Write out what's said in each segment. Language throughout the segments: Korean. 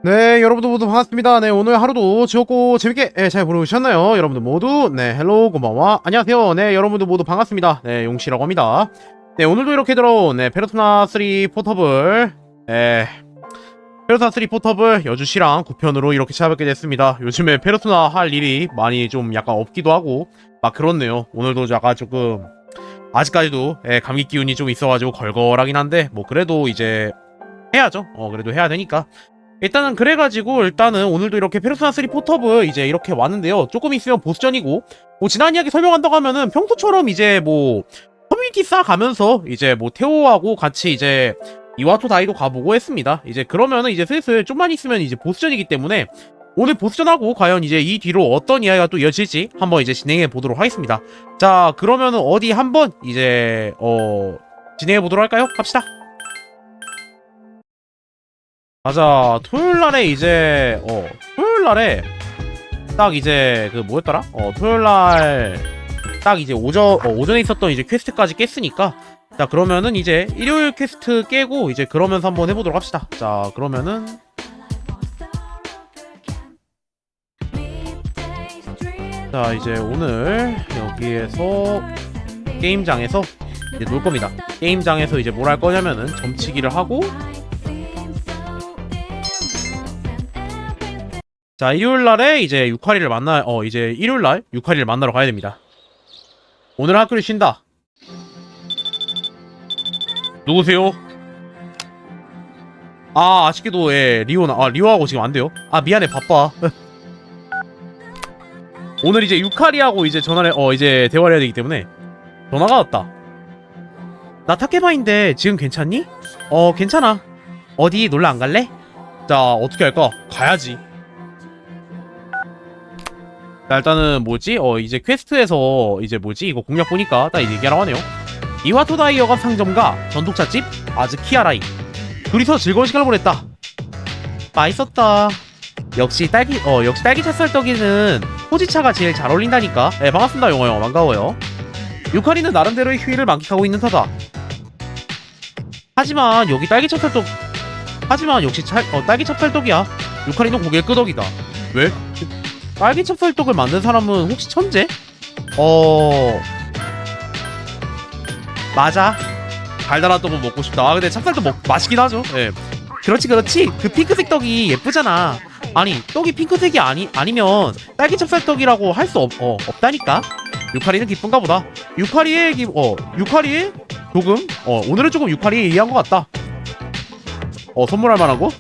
네, 여러분들 모두 반갑습니다. 네, 오늘 하루도 즐겁고 재밌게 잘 보내셨나요? 여러분들 모두 헬로 곤방와 안녕하세요. 네, 여러분들 모두 반갑습니다. 네, 용씨라고 합니다. 네, 오늘도 이렇게 들어온 페르소나 3 포터블 페르소나 3 포터블 여주시랑 9편으로 이렇게 찾아뵙게 됐습니다. 요즘에 페르소나 할 일이 많이 좀 약간 없기도 하고 막 그렇네요. 오늘도 약간 조금 아직까지도 감기 기운이 좀 있어가지고 걸걸하긴 한데 뭐 그래도 이제 해야죠. 그래도 해야 되니까. 일단은 그래가지고 일단은 오늘도 이렇게 페르소나 3 포터블 이제 이렇게 왔는데요. 조금 있으면 보스전이고 뭐 지난 이야기 설명한다고 하면은 평소처럼 이제 뭐 커뮤니티 쌓아가면서 이제 뭐 테오하고 같이 이제 이와토 다이도 가보고 했습니다. 이제 그러면은 이제 슬슬 좀만 있으면 이제 보스전이기 때문에 오늘 보스전하고 과연 이제 이 뒤로 어떤 이야기가 또 이어질지 한번 이제 진행해 보도록 하겠습니다. 자, 그러면은 어디 한번 이제 진행해 보도록 할까요? 갑시다. 맞아, 토요일날에 이제 토요일날에 딱 이제 그 뭐였더라? 토요일날 딱 이제 오전에 있었던 이제 퀘스트까지 깼으니까, 자 그러면은 이제 일요일 퀘스트 깨고 이제 그러면서 한번 해보도록 합시다. 자 그러면은 자 이제 오늘 여기에서 게임장에서 이제 놀 겁니다. 게임장에서 이제 뭘 할 거냐면은 점치기를 하고, 자 일요일날에 이제 유카리를 이제 일요일날 유카리를 만나러 가야 됩니다. 오늘 학교를 쉰다. 누구세요? 아, 아쉽게도 리오하고 지금 안 돼요. 아, 미안해, 바빠. 오늘 이제 유카리하고 이제 이제 대화를 해야 되기 때문에 전화가 왔다. 나 타케바인데 지금 괜찮니? 괜찮아. 어디 놀러 안 갈래? 자, 어떻게 할까? 가야지. 자, 일단은 이제 퀘스트에서 이제 이거 공략 보니까 딱 얘기하라고 하네요. 이와토 다이어가 상점가 전독차집 아즈키아라이 둘이서 즐거운 시간을 보냈다. 맛있었다. 역시 딸기 찹쌀떡이는 호지차가 제일 잘 어울린다니까. 네, 반갑습니다 용어요. 반가워요. 유카리는 나름대로의 휴일을 만끽하고 있는 터다. 하지만 역시 딸기 찹쌀떡이야. 유카리는 고개를 끄덕이다. 왜? 딸기 찹쌀떡을 만든 사람은 혹시 천재? 맞아. 달달한 떡은 먹고 싶다. 아 근데 찹쌀떡 맛있긴 하죠. 예. 그렇지 그렇지. 그 핑크색 떡이 예쁘잖아. 아니 떡이 핑크색이 아니면 딸기 찹쌀떡이라고 할 수 없다니까. 유카리는 기쁜가 보다. 유카리의 조금 오늘은 조금 유카리에 이해한 것 같다. 선물할 만한 거?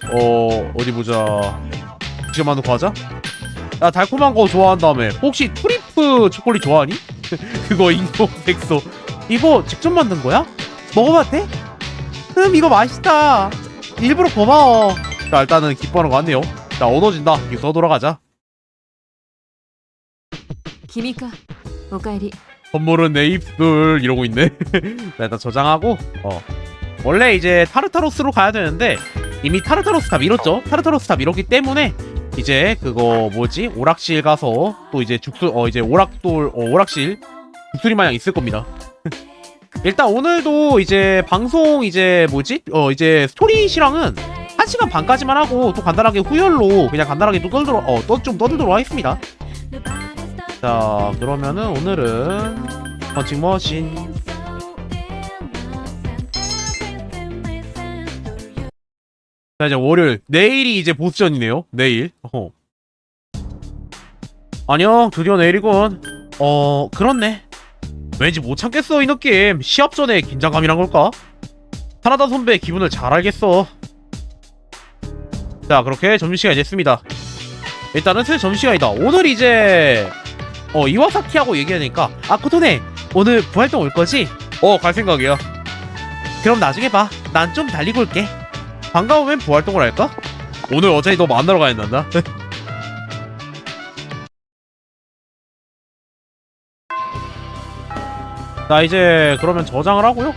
어디 보자. 지금 만든 과자? 야 달콤한 거 좋아한다며. 혹시 트리프 초콜릿 좋아하니? 그거 인공색소 이거 직접 만든 거야? 먹어봐도 돼? 이거 맛있다. 일부러 고마워. 자 일단은 기뻐하는 거 같네요. 자 얻어진다. 기서 돌아가자. 키미카, 오카에리. 선물은 내 입술 이러고 있네. 자 일단 저장하고 원래 이제 타르타로스로 가야 되는데 이미 타르타로스 다 밀었죠. 타르타로스 다 밀었기 때문에 이제 그거 뭐지 오락실 가서 또 이제 이제 오락실 죽수리 마냥 있을 겁니다. 일단 오늘도 이제 방송 이제 뭐지 이제 스토리시랑은 1시간 반까지만 하고 또 간단하게 후열로 그냥 간단하게 또 좀 떠들도록 하겠습니다. 자 그러면은 오늘은 펀칭머신. 자 이제 월요일 내일이 이제 보스전이네요. 내일. 안녕 드디어 내일이군. 그렇네. 왠지 못 참겠어 이 느낌. 시합 전에 긴장감이란 걸까? 타나다 선배 기분을 잘 알겠어. 자 그렇게 점심시간이 됐습니다. 일단은 슬 점심시간이다. 오늘 이제 이와사키하고 얘기하니까 코토네 오늘 부활동 올 거지? 갈 생각이야. 그럼 나중에 봐. 난 좀 달리고 올게. 반가우면 부활동을 할까? 오늘 어차피 너 만나러 가야 된다. 자 이제 그러면 저장을 하고요.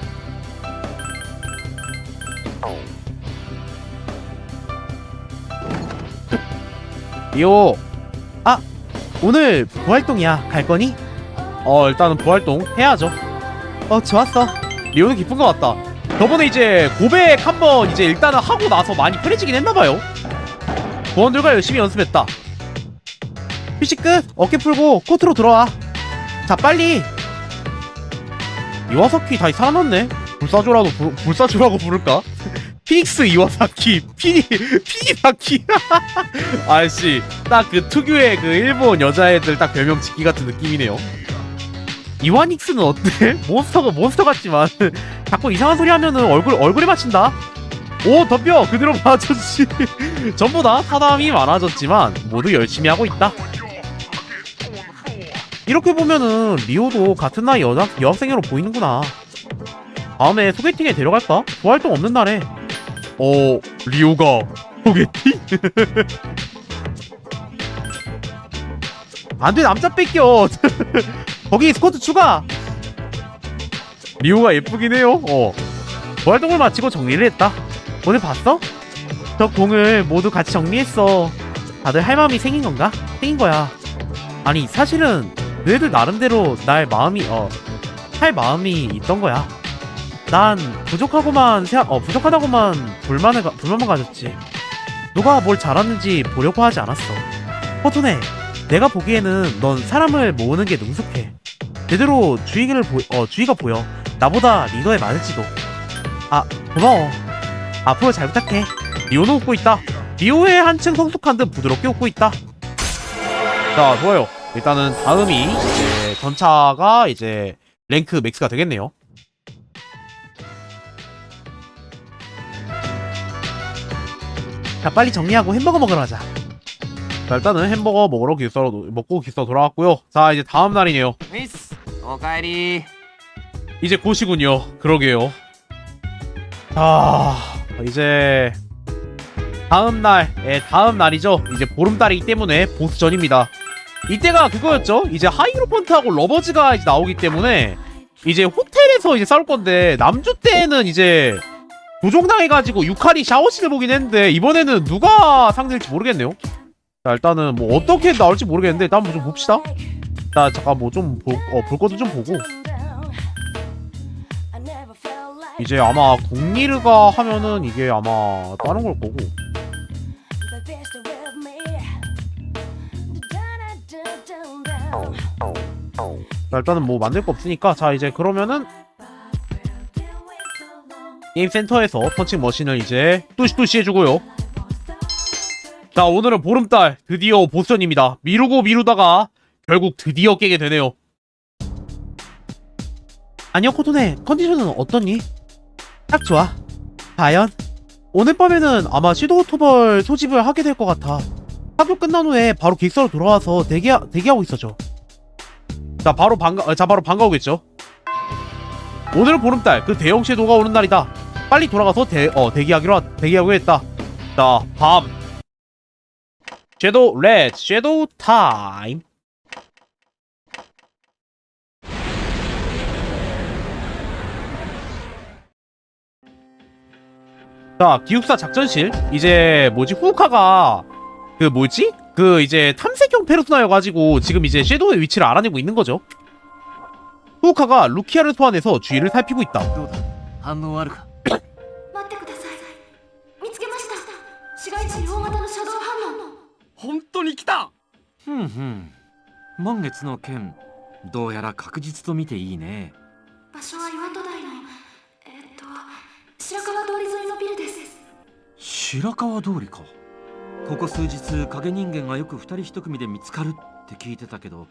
이오 오늘 부활동이야. 갈 거니? 일단은 부활동 해야죠. 좋았어. 리오는 기쁜 것 같다. 저번에 이제 고백 한번 이제 일단은 하고 나서 많이 편해지긴 했나봐요. 부원들과 열심히 연습했다. 휴식 끝. 어깨 풀고 코트로 들어와. 자 빨리. 이와사키 다시 살아났네. 불사조라고 부를까? 피닉스 이와사키 피니사키. 아씨 딱 그 특유의 그 일본 여자애들 딱 별명 짓기 같은 느낌이네요. 이와닉스는 어때? 몬스터 같지만 자꾸 이상한 소리 하면은 얼굴에 맞힌다. 오 덤벼 그대로 맞췄지. 전부 다 사람이 많아졌지만 모두 열심히 하고 있다. 이렇게 보면은 리오도 같은 나이 여학생으로 보이는구나. 다음에 소개팅에 데려갈까? 부활동 없는 날에. 리오가 소개팅? 안돼 남자 뺏겨. 거기 스쿼트 추가. 리오가 예쁘긴 해요. 부활동을 마치고 정리를 했다. 오늘 봤어? 저 공을 모두 같이 정리했어. 다들 할 마음이 생긴 건가? 생긴 거야. 아니 사실은 너희들 나름대로 할 마음이 있던 거야. 난 부족하다고만 불만만 가졌지. 누가 뭘 잘하는지 보려고 하지 않았어. 포토네, 내가 보기에는 넌 사람을 모으는 게 능숙해. 제대로 주의가 보여. 나보다 리더에 맞을지도. 고마워. 앞으로 잘 부탁해. 리오는 웃고 있다. 리오의 한층 성숙한 듯 부드럽게 웃고 있다. 자, 좋아요. 일단은 다음이 이제 전차가 이제 랭크 맥스가 되겠네요. 자, 빨리 정리하고 햄버거 먹으러 가자. 자, 일단은 햄버거 먹고 기서 돌아왔고요. 자, 이제 다음 날이네요. 미스 오카에리. 이제 곧이군요. 그러게요. 이제 다음 날이죠. 이제 보름달이기 때문에 보스전입니다. 이때가 그거였죠. 이제 하이로펀트하고 러버즈가 이제 나오기 때문에 이제 호텔에서 이제 싸울 건데, 남주 때는 이제 조종당해가지고 유카리 샤워실을 보긴 했는데 이번에는 누가 상대일지 모르겠네요. 자, 일단은 뭐 어떻게 나올지 모르겠는데 일단 한번 좀 봅시다. 자, 잠깐 뭐 좀 볼 것도 좀 보고. 이제 아마 공리르가 하면은 이게 아마 다른 걸 거고. 자, 일단은 뭐 만들 거 없으니까. 자, 이제 그러면은 게임 센터에서 펀칭 머신을 이제 뚜시뚜시 해주고요. 자, 오늘은 보름달 드디어 보스전입니다. 미루고 미루다가 결국 드디어 깨게 되네요. 안녕 코토네, 컨디션은 어떠니? 딱 좋아. 과연? 오늘 밤에는 아마 시도우 토벌 소집을 하게 될 것 같아. 학교 끝난 후에 바로 기숙사로 돌아와서 대기하고 있어줘. 자, 바로 반가우겠죠. 오늘은 보름달, 그 대형 섀도우가 오는 날이다. 빨리 돌아가서 대기하기로 했다. 자, 밤. 섀도우 타임. 자, 기숙사 작전실. 이제 후카가 이제 탐색형 페르소나여가지고 지금 이제 섀도우의 위치를 알아내고 있는 거죠. 후카가 루키아를 소환해서 주위를 살피고 있다. どうだ反応あるか待ってください。見つけました。市街地大型のシャドウ反応。本当に来たふんふん満月の件どうやら確実と見ていいね場所は岩戸台の白川通り沿いのビルです。白川通りかここ数日影人間がよく二人一組で見つかるって聞いてたけど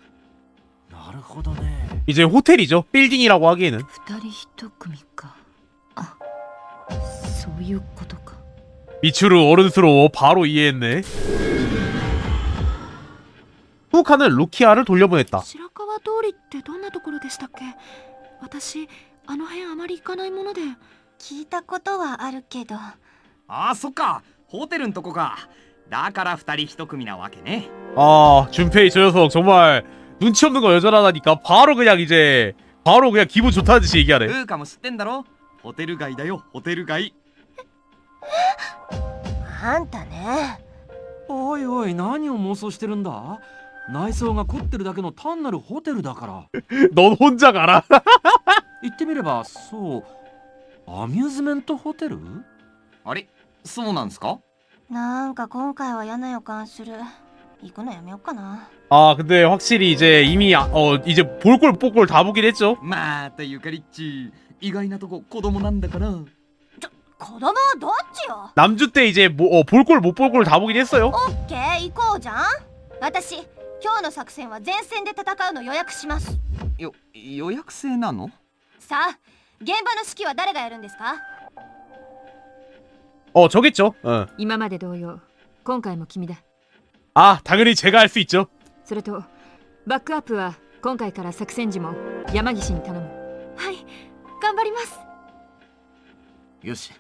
なるほどね 이제 호텔이죠. 빌딩이라고 하기에는. 二人一組か。あ、そういうことか。 미추르 어른스러워. 바로 이해했네. 후카는 루키아를 돌려보냈다. 白川通りってどんなところでしたっけ？私あの辺あまり行かないもので。聞いたことはあるけど。あそっかホテルんとこかだから二人一組なわけね 아, 준페이 저 녀석 정말 눈치 없는 거 여전하다니까 바로 그냥 기분 좋다는 듯이 얘기하네. ウーカも知ってんだろホテル街だよホテル街あんたね。おいおい何を妄想してるんだ内装が凝ってるだけの単なるホテルだから 넌 혼자 가라. 言ってみればそうアミューズメントホテルあれそうなんすかなんか今回は嫌な予感する。行くのやめようかな。 아, 근데 확실히 이제 이미 이제 볼꼴 뽀꼴 다 보긴 했죠. またゆかりっち意外なとこ子供なんだから子供はどっちよ。 남주 때 이제 볼꼴 못 볼꼴 다 보긴 했어요. オッケー行こうじゃん。私今日の作戦は前線で戦うの予約します。予約制なのさあ現場の指揮は誰がやるんですか？ 저겠죠. 今まで同様、今回も君だ。 아, 당연히 제가 할 수 있죠. それと、バックアップは今回から作戦時も山岸に頼む。はい、頑張ります。よし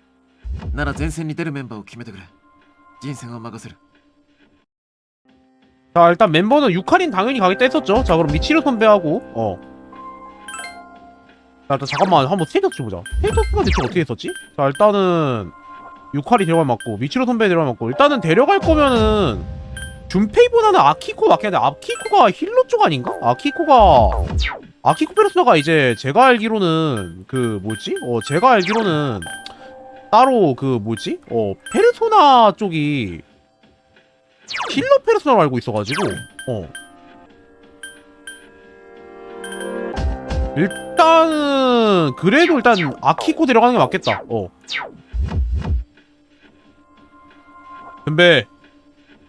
なら前線に出るメンバーを決めてくれ人選は任せる 자, 일단 멤버는 유카린 당연히 가겠다 했었죠. 자, 그럼 미치루 선배하고 자, 일단 잠깐만 한번 스테이터스 보자. 스테이터스가 대체 어떻게 했었지? 자, 일단은 유카리 데려갈 맞고 미치루 선배 데려갈 맞고 일단은 데려갈 거면은 준페이보다는 아키코 맞긴 한데 아키코가 힐러 쪽 아닌가? 아키코 페르소나가 이제 제가 알기로는 제가 알기로는 따로 페르소나 쪽이 힐러 페르소나로 알고 있어가지고 일단은 그래도 일단 아키코 데려가는 게 맞겠다. 근데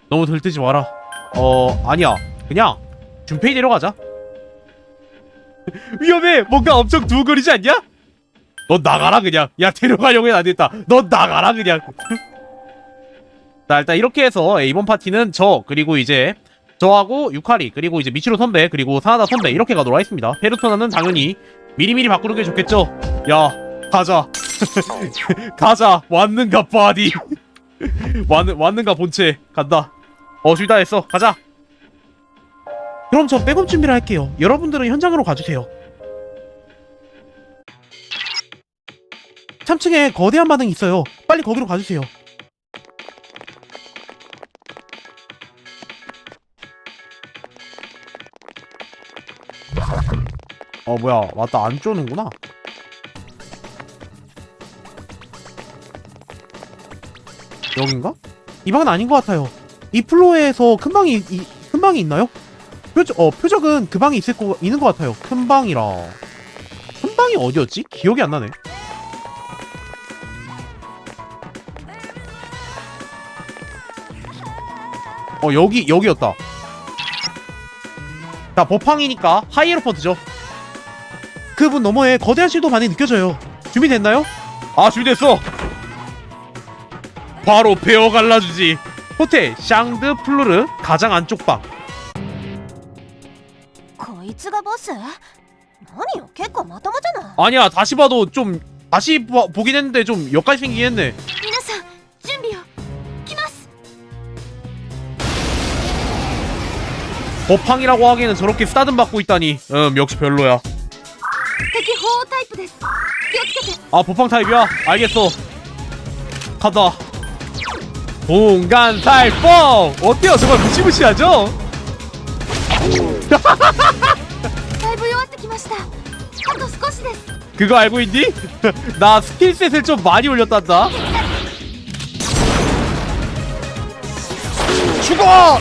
너무 들뜨지 마라. 아니야. 그냥 준페이 데려가자. 위험해. 뭔가 엄청 두근거리지 않냐? 넌 나가라 그냥. 야, 데려가려고 해도 안 됐다. 넌 나가라 그냥. 자, 일단 이렇게 해서 이번 파티는 그리고 이제 저하고 유카리 그리고 이제 미치로 선배 그리고 사나다 선배 이렇게 가도록 하겠습니다. 페르소나는 당연히 미리미리 바꾸는 게 좋겠죠. 야, 가자. 가자. 왔는가 바디. 왔는가 본체. 간다. 준비 다 했어. 가자. 그럼 저 백업 준비를 할게요. 여러분들은 현장으로 가주세요. 3층에 거대한 반응이 있어요. 빨리 거기로 가주세요. 뭐야. 맞다. 안 쪼는구나. 여긴가? 이 방은 아닌 것 같아요. 이 플로어에서 큰 방이 있나요? 표적은 그 방이 있는 것 같아요. 큰 방이라. 큰 방이 어디였지? 기억이 안 나네. 여기였다. 자, 버팡이니까 하이에로펀트죠. 그분 너머에 거대한 실도 반응이 느껴져요. 준비됐나요? 아, 준비됐어. 바로 베어 갈라주지. 호텔 샹드 플루르 가장 안쪽 방. こいつがボス？何よ、結構まともじゃない。 아니야, 다시 봐도 좀 다시 보긴 했는데 좀 역까지 생기긴 했네. 皆さん準備を。来ます。 버팡이라고 하기에는 저렇게 쓰다듬 받고 있다니. 역시 별로야. 敵砲タイプです。気をつけて。 아, 버팡 타입이야? 알겠어. 간다. 공간살법! 어때요? 정말 무시무시하죠? だいぶ弱ってきました。あと少しです。 그거 알고 있니? 나 스킬셋을 좀 많이 올렸단다. 죽어!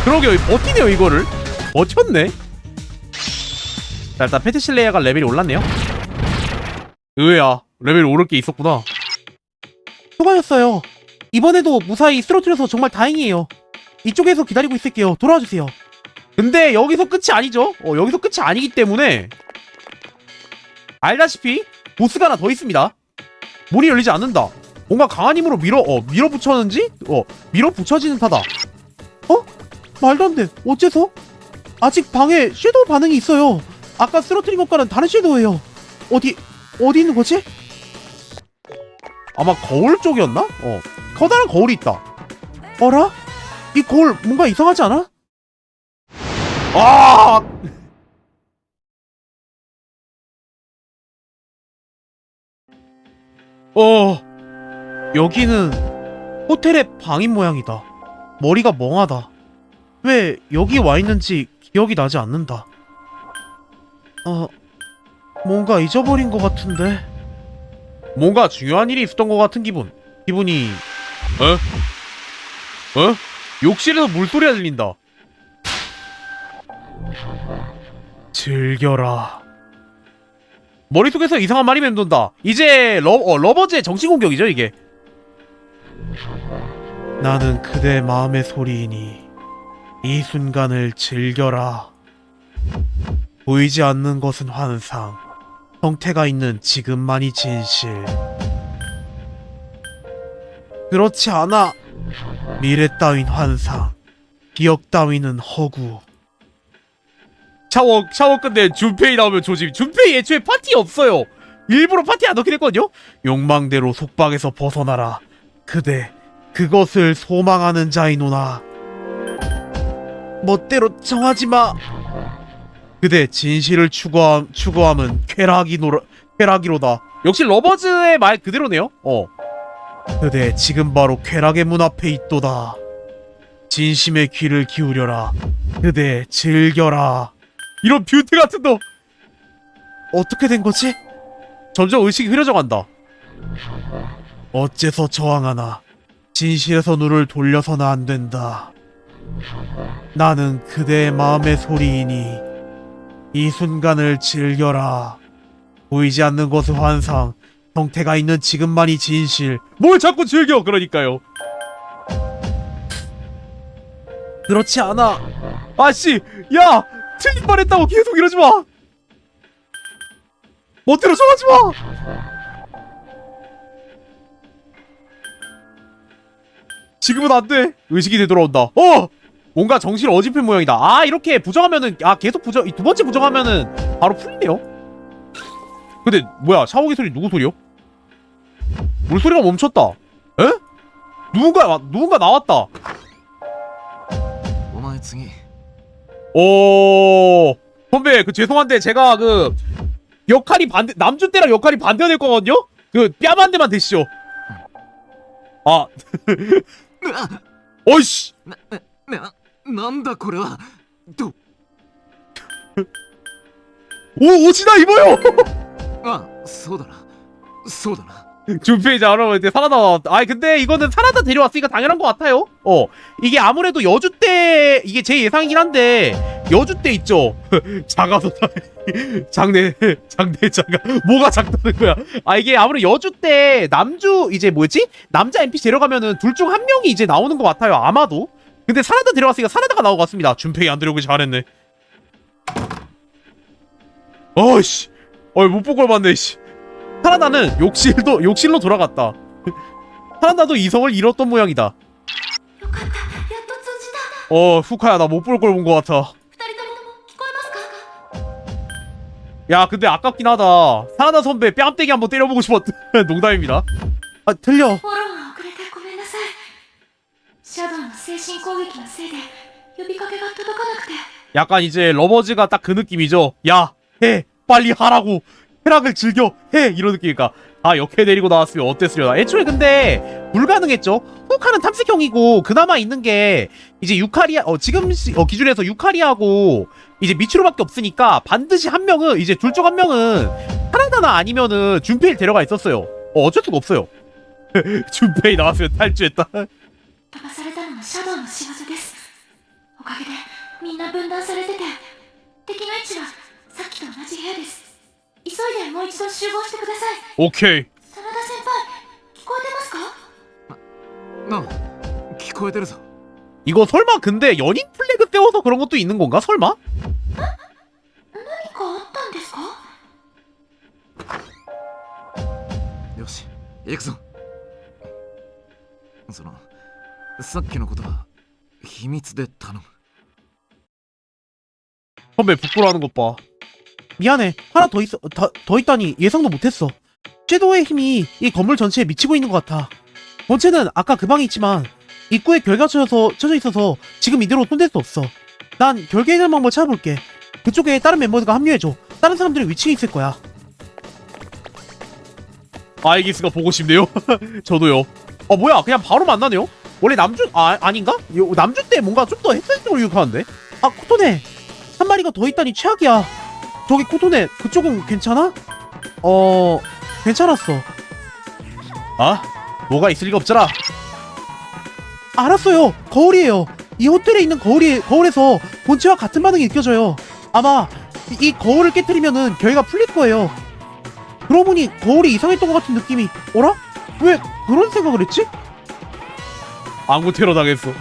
그러게요, 버티네요 이거를. 버텼네. 자, 일단 페트실레이아가 레벨이 올랐네요. 의외야, 레벨이 오를 게 있었구나. 수고하셨어요. 이번에도 무사히 쓰러뜨려서 정말 다행이에요. 이쪽에서 기다리고 있을게요. 돌아와주세요. 근데 여기서 끝이 아니죠. 여기서 끝이 아니기 때문에 알다시피 보스가 하나 더 있습니다. 문이 열리지 않는다. 뭔가 강한 힘으로 밀어붙였는지? 밀어붙여지는 타다. 말도 안 돼. 어째서? 아직 방에 섀도우 반응이 있어요. 아까 쓰러뜨린 것과는 다른 섀도우예요. 어디 있는 거지? 아마 거울 쪽이었나? 커다란 거울이 있다. 어라? 이 거울 뭔가 이상하지 않아? 아! 여기는 호텔의 방인 모양이다. 머리가 멍하다. 왜 여기 와 있는지 기억이 나지 않는다. 뭔가 잊어버린 것 같은데. 뭔가 중요한 일이 있었던 것 같은 기분이. 욕실에서 물소리가 들린다. 즐겨라. 머릿속에서 이상한 말이 맴돈다. 이제 러버즈의 정신공격이죠 이게. 나는 그대 마음의 소리이니 이 순간을 즐겨라. 보이지 않는 것은 환상, 형태가 있는 지금만이 진실. 그렇지 않아. 미래 따윈 환상, 기억 따위는 허구. 샤워 끝내 준페이 나오면 조짐. 준페이 애초에 파티 없어요. 일부러 파티 안 넣긴 했거든요. 욕망대로 속박에서 벗어나라. 그대 그것을 소망하는 자이노나. 멋대로 정하지마. 그대 진실을 추구함은 쾌락이로다. 역시 러버즈의 말 그대로네요. 그대 지금 바로 쾌락의 문 앞에 있도다. 진심의 귀를 기울여라. 그대 즐겨라. 이런 뷰티 같은 너. 어떻게 된 거지? 점점 의식이 흐려져 간다. 어째서 저항하나. 진실에서 눈을 돌려서는 안 된다. 나는 그대의 마음의 소리이니 이 순간을 즐겨라. 보이지 않는 것은 환상, 형태가 있는 지금만이 진실. 뭘 자꾸 즐겨. 그러니까요. 그렇지 않아. 아씨, 야, 틀린 말 했다고 계속 이러지마. 멋대로 정하지마. 지금은 안돼. 의식이 되돌아온다. 뭔가 정신을 어집힌 모양이다. 아, 이렇게 부정하면은, 계속 두 번째 부정하면은 바로 풀리네요. 근데 뭐야, 샤워기 소리 누구 소리요? 물소리가 멈췄다. 에? 누군가 나왔다. お前次 선배, 죄송한데 제가 역할이 남준 때랑 역할이 반대가 될 거거든요? 뺨 한 대만 대시죠. 어이씨. なんだこれは 옷이다 입어요. あ、そうだなそうだな 준페이자 할아버지 사라다. 근데 이거는 사라다 데려왔으니까 당연한 것 같아요. 이게 아무래도 여주 때 이게 제 예상이긴 한데 여주 때 있죠. 작아서 장내 작아. 뭐가 작다는 거야? 아 이게 아무래도 여주 때 남주 이제 뭐였지? 남자 NPC 데려가면은 둘 중 한 명이 이제 나오는 것 같아요. 아마도. 근데 사라다 데려갔으니까 사라다가 나온 것 같습니다. 준팽이 안 데려오길 잘했네. 어이씨. 못 볼 걸 봤네. 씨. 사라다는 욕실로 돌아갔다. 사라다도 이성을 잃었던 모양이다. よかった、やっと通じた。 후카야 나 못 볼 걸 본 것 같아. 二人とも聞こえますか？ 야 근데 아깝긴 하다. 사라다 선배 뺨때기 한번 때려보고 싶었다. 농담입니다. 아 들려. フォローが遅れてごめんなさい。シャドウの精神攻撃のせいで呼びかけが届かなくて。 약간 이제 러버즈가 딱 그 느낌이죠. 야 해 빨리 하라고. 쾌락을 즐겨 해 이런 느낌이니까. 아 역해 데리고 나왔으면 어땠으려나. 애초에 근데 불가능했죠. 후카는 탐색형이고 그나마 있는 게 이제 유카리아 지금 기준에서 유카리하고 이제 미츠루밖에 없으니까 반드시 한 명은 이제 둘 중 한 명은 사라다나 아니면은 준페이를 데려가 있었어요. 어쩔 수가 없어요. 준페이 나왔으면 탈주했다. 飛ばされたのもシャドウの仕業です。おかげでみんな分断されてて、敵の位置はさっきと同じ部屋です。急いでもう一度集合してください。 오케이. 真田先輩、聞こえてますか？ああ聞こえてるぞ 이거 설마 근데 연인 플래그 세워서 그런 것도 있는 건가? 설마? 何かあったんですか？よし行くぞさっきのことは秘密で頼む 선배 부끄러워하는 것 봐. 미안해. 하나 더 있다니 예상도 못했어. 섀도우의 힘이 이 건물 전체에 미치고 있는 것 같아. 본체는 아까 그 방에 있지만 입구에 결계가 쳐져 있어서 지금 이대로 손댈 수 없어. 난 결계 해결 방법을 찾아볼게. 그쪽에 다른 멤버들과 합류해줘. 다른 사람들이 위치에 있을 거야. 아이기스가 보고 싶네요. 저도요. 뭐야 그냥 바로 만나네요. 원래 남주 아닌가? 남주 때 뭔가 좀 더 했을 걸 기억하는데. 코토네 한 마리가 더 있다니 최악이야. 저기 코토네 그쪽은 괜찮아? 괜찮았어. 뭐가 있을 리가 없잖아. 알았어요. 거울이에요. 이 호텔에 있는 거울에서 본체와 같은 반응이 느껴져요. 아마 이 거울을 깨뜨리면은 결계가 풀릴 거예요. 그러고 보니 거울이 이상했던 것 같은 느낌이. 어라? 왜 그런 생각을 했지? 안구 테러 당했어.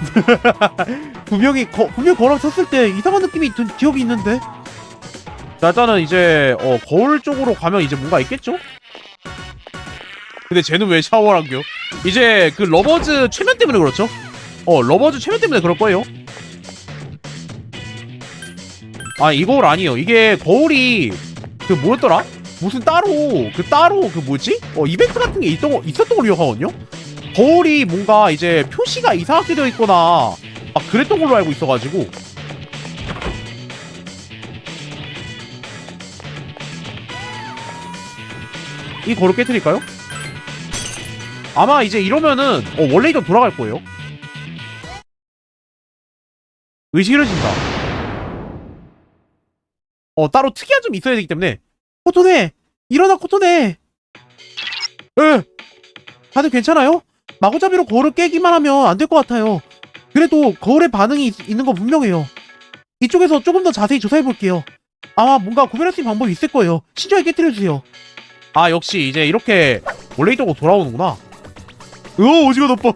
분명히 거울 섰을 때 이상한 느낌이 든 기억이 있는데. 자, 일단은 이제 거울 쪽으로 가면 이제 뭔가 있겠죠? 근데 쟤는 왜 샤워를 한겨? 이제 그 러버즈 최면 때문에 그렇죠? 러버즈 최면 때문에 그럴 거예요. 이 거울 아니에요. 이게 거울이 그 뭐였더라? 무슨 따로 그 뭐지? 이벤트 같은 게 있었던 걸로 기억하거든요? 거울이 뭔가 이제 표시가 이상하게 되어 있거나 그랬던 걸로 알고 있어가지고. 이 거울 깨트릴까요? 아마 이제 이러면은 원래 이대로 돌아갈 거예요. 의식이 흐려진다. 따로 특이한 점이 있어야 되기 때문에. 코토네! 일어나 코토네! 다들 괜찮아요? 마구잡이로 거울을 깨기만 하면 안 될 것 같아요. 그래도 거울에 반응이 있는 건 분명해요. 이쪽에서 조금 더 자세히 조사해볼게요. 아마 뭔가 구별할 수 있는 방법이 있을 거예요. 신중하게 깨뜨려주세요. 역시 이제 이렇게 원래 있던 거 돌아오는구나. 오지가 나빠.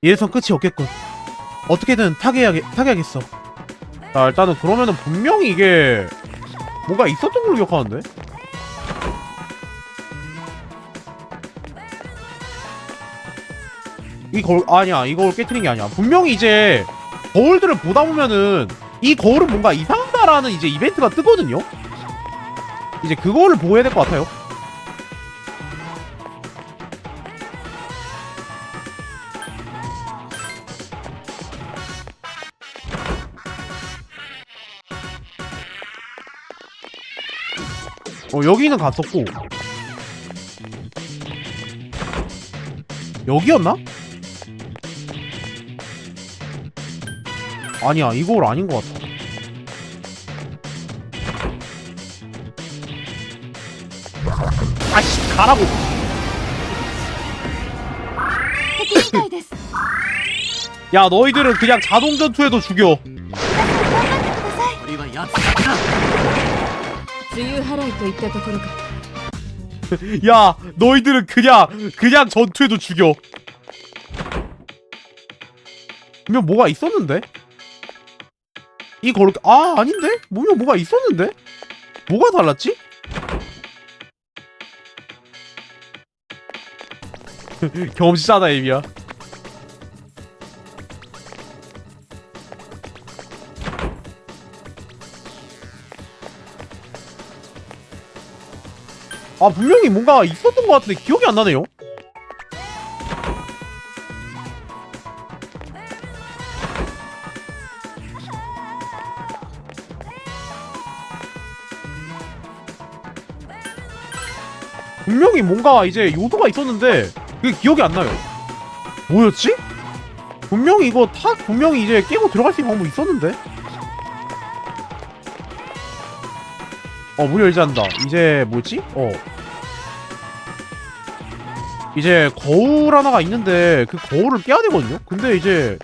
이래선 끝이 없겠군. 어떻게든 타개하겠어. 자, 일단은 그러면은 분명히 이게 뭔가 있었던 걸로 기억하는데? 이 거울 아니야. 이 거울 깨트린 게 아니야. 분명히 이제 거울들을 보다 보면은 이 거울은 뭔가 이상하다라는 이제 이벤트가 뜨거든요. 이제 그거를 보호해야 될 것 같아요. 여기는 갔었고. 여기였나? 아니야, 이거 아닌 것 같아. 아씨 가라고. 敵みたいです。 야 너희들은 그냥 자동 전투에도 죽여. 俺は奴だけだ。梅雨払いといったところか。 야 너희들은 그냥 전투에도 죽여. 분명 뭐가 있었는데? 이 거를 아닌데? 분명 뭐가 있었는데? 뭐가 달랐지? 경험치잖아 에이미야. 아 분명히 뭔가 있었던 것 같은데 기억이 안 나네요. 분명히 뭔가 이제 요소가 있었는데 그게 기억이 안 나요. 뭐였지? 분명히 이거 분명히 이제 깨고 들어갈 수 있는 방법이 있었는데. 문 열지 않는다. 이제 뭐지? 이제 거울 하나가 있는데 그 거울을 깨야 되거든요? 근데 이제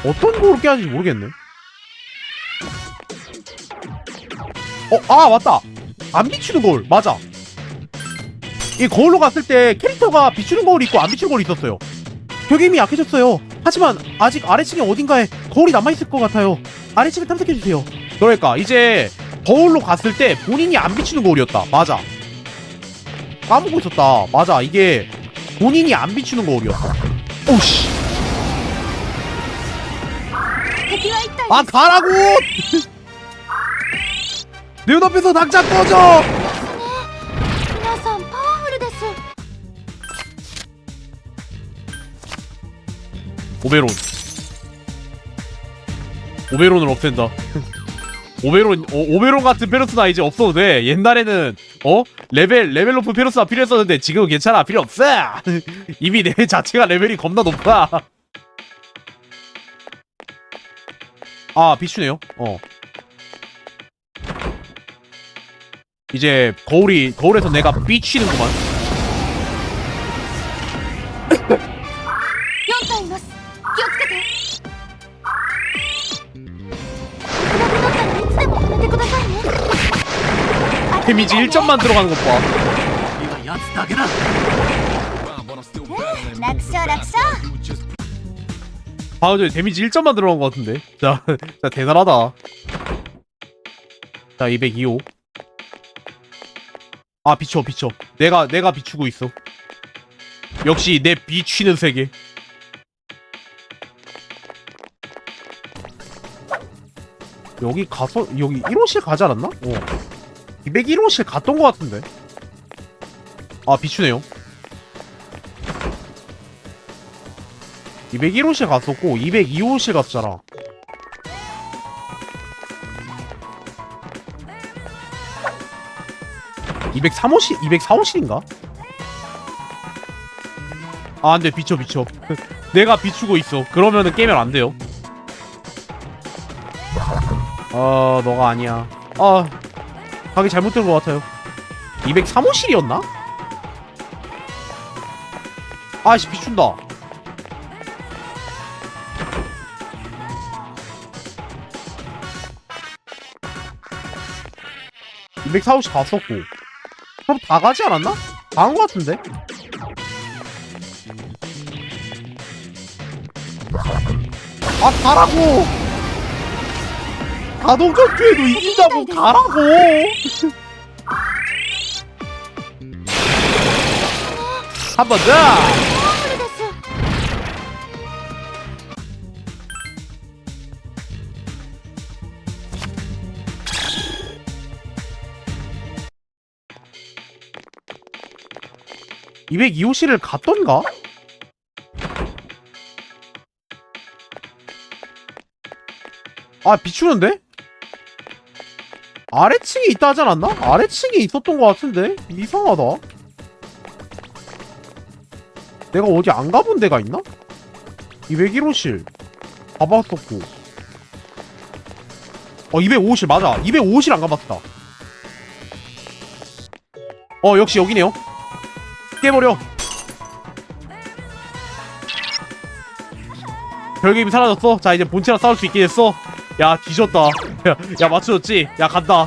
어떤 거울을 깨야 할지 모르겠네. 맞다! 안 비추는 거울! 맞아! 이 거울로 갔을 때 캐릭터가 비추는 거울이 있고 안 비추는 거울이 있었어요. 벽이 이미 약해졌어요. 하지만 아직 아래층에 어딘가에 거울이 남아있을 것 같아요. 아래층을 탐색해주세요. 그러니까 이제 거울로 갔을 때 본인이 안 비추는 거울이었다. 맞아. 까먹고 있었다. 맞아. 이게 본인이 안 비추는 거울이었어. 오씨. 아 가라고! 내 눈앞에서 당장 꺼져! 皆さんパワフルです。 오베론을 없앤다. 오베론 같은 페르소나 이제 없어도 돼. 옛날에는 레벨 높은 페르소나 필요했었는데 지금은 괜찮아. 필요 없어. 이미 내 자체가 레벨이 겁나 높아. 비추네요. 이제 거울에서 내가 비치는구만. 4体います。気をつけて。暗くなったらいつでも止めてくださいね。 데미지 1점만 들어가는 것 봐. 俺は奴だけだ。楽勝楽勝。 방금 전에 데미지 1점만 들어간 것 같은데. 자 대단하다. 자 202호. 비춰. 내가 비추고 있어. 역시 내 비추는 세계. 여기 1호실 가지 않았나? 201호실 갔던 것 같은데. 비추네요. 201호실 갔었고 202호실 갔잖아. 이 204호실인가? 안돼 비춰 내가 비추고 있어. 그러면은 깨면 안 돼요. 너가 아니야. 가기 잘못 들은 것 같아요. 203호실이었나? 아씨 비춘다. 이 204호실 갔었고. 그럼 다 가지 않았나? 다 한 것 같은데? 가라고! 자동전투에도 이긴다고 가라고! 한 번 더! パワフルです。 202호실을 갔던가? 비추는데? 아래층에 있다 하지 않았나? 아래층에 있었던 것 같은데? 이상하다. 내가 어디 안 가본 데가 있나? 201호실 가봤었고 205호실 맞아. 205호실 안 가봤다. 역시 여기네요. 깨버려. 별개입이 사라졌어. 자, 이제 본체랑 싸울 수 있게 됐어. 야, 뒤졌다. 야, 맞춰졌지? 야, 간다.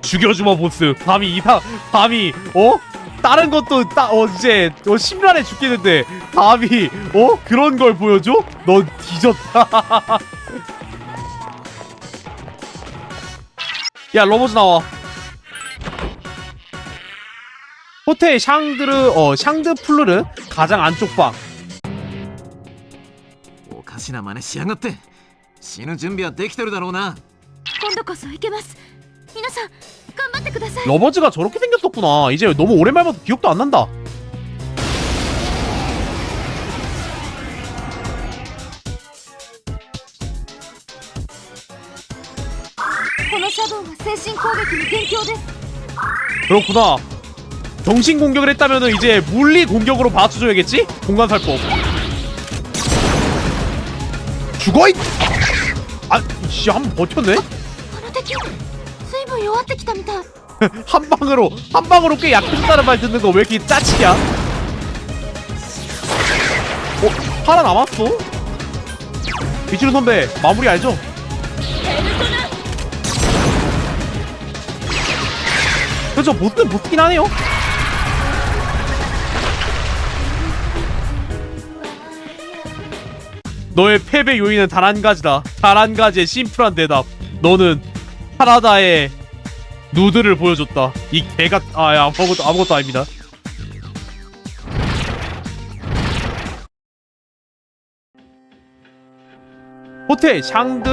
죽여주마 보스. 감히 다른 것도 이제 심란해 죽겠는데 감히 그런 걸 보여줘? 넌 뒤졌다. 야, 러버즈 나와. 호텔 샹드 플루르 가장 안쪽 방. おかしな真似しやがって。死ぬ準備はできてるだろうな。今度こそ行けます。皆さん頑張ってください。 러버즈가 저렇게 생겼었구나. 이제 너무 오랜만에 봐서 기억도 안 난다. このシャドウが精神攻撃に勉強です。 그렇구나. 정신 공격을 했다면은 이제 물리 공격으로 받아줘야겠지? 공간 살법. 죽어 이. 아, 씨, 한 번 버텼네. あの敵随分弱ってきたみたい。 한 방으로 꽤 약해졌다는 말 듣는 거 왜 이렇게 짜치냐? 살아남았어? 미치루 선배 마무리 알죠? 그렇죠. 보스긴 하네요. 너의 패배 요인은 단 한 가지다. 단 한 가지의 심플한 대답. 너는 파라다의 누드를 보여줬다. 이 개가 아무것도 아닙니다. 호텔 샹드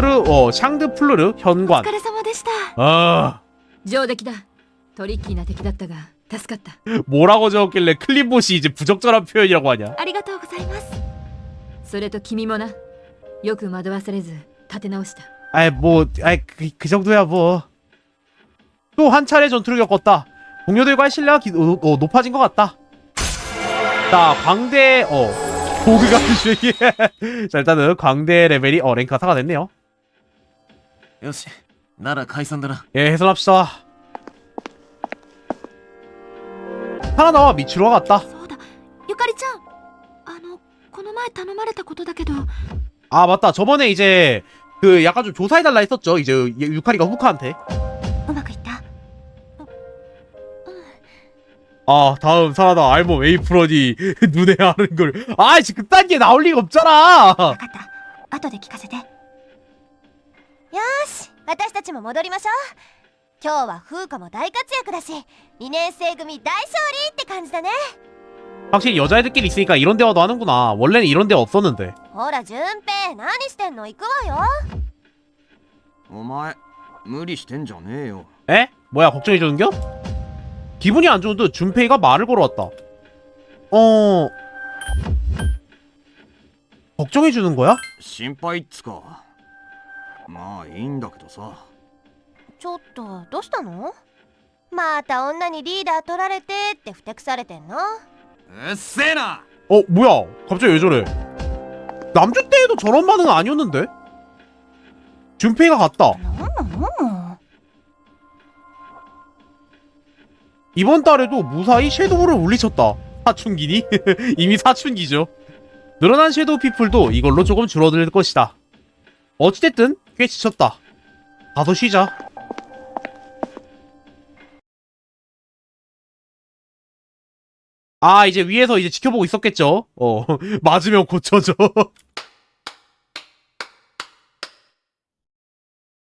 플루르 お 현관. 疲れ様でした。 아, 上出来だ。トリッキーな敵だったが助かった。 뭐라고 적었길래 클립봇이 이제 부적절한 표현이라고 하냐? ありがとうございます。それと君もな。よく惑わされず立て直した。 그 정도야 뭐. 또 한 차례 전투를 겪었다. 동료들과의 신뢰가 높아진 것 같다. 자, 광대 도그가 주기. 자, 일단은 광대 레벨이 랭크가 4가 됐네요. よし、なら解散だな。 예, 해산합시다. 하나나와 미치루가 갔다. そうだ、ゆかりちゃん。この前頼まれたことだけど。 아, 맞다. 저번에 이제 그 약간 좀 조사해달라 했었죠. 이제 유카리가 후카한테. うまくいった。 아, 다음 사라다 알몸 에이프런이 눈에 하는 걸. 아이씨, 그딴 게 나올 리가 없잖아. 分かった。後で聞かせて。よーし、私たちも戻りましょう。今日は風花も大活躍だし、2年生組大勝利って感じだね。 확실히 여자애들끼리 있으니까 이런 대화도 하는구나. 원래는 이런 대화 없었는데. ほら、順平、何してんの？行くわよ。お前、無理してんじゃねえよ。 에? 뭐야, 걱정해주는겨? 기분이 안 좋은 듯 준페이가 말을 걸어왔다. 걱정해주는 거야? 心配っつか。まあいいんだけどさ。ちょっと、どうしたの？また女にリーダー取られてってふてくされてんの？うっせえな。 뭐야? 갑자기 왜 저래? 남주 때에도 저런 반응은 아니었는데? 준페이가 갔다. 이번 달에도 무사히 섀도우를 물리쳤다. 사춘기니? 이미 사춘기죠. 늘어난 섀도우 피플도 이걸로 조금 줄어들 것이다. 어찌됐든 꽤 지쳤다. 가서 쉬자. 아, 이제 위에서 이제 지켜보고 있었겠죠. 맞으면 고쳐줘.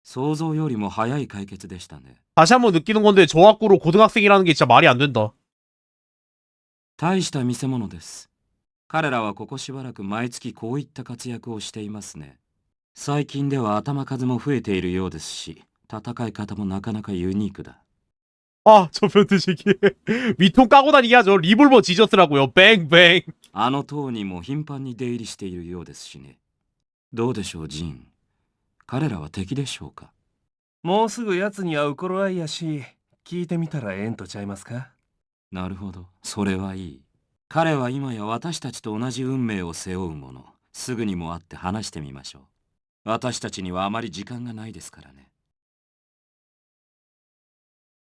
想像よりも早い解決でしたね。 다시 한번 느끼는 건데 저 학구로 고등학생이라는 게 진짜 말이 안 된다. 大した見せ物です。彼らはここしばらく毎月こういった活躍をしていますね。最近では頭数も増えているようですし、戦い方もなかなかユニークだ。 아, 저 변태새끼. 위통 까고 다니게 하죠. 리볼버 지저스라고요. 뱅뱅. あの塔にも頻繁に出入りしているようですしね。どうでしょう、ジン。彼らは敵でしょうか。もうすぐ奴に会う頃合いやし、聞いてみたらええんとちゃいますか。なるほど、それはいい。彼は今や私たちと同じ運命を背負う者。すぐにも会って話してみましょう。私たちにはあまり時間がないですからね。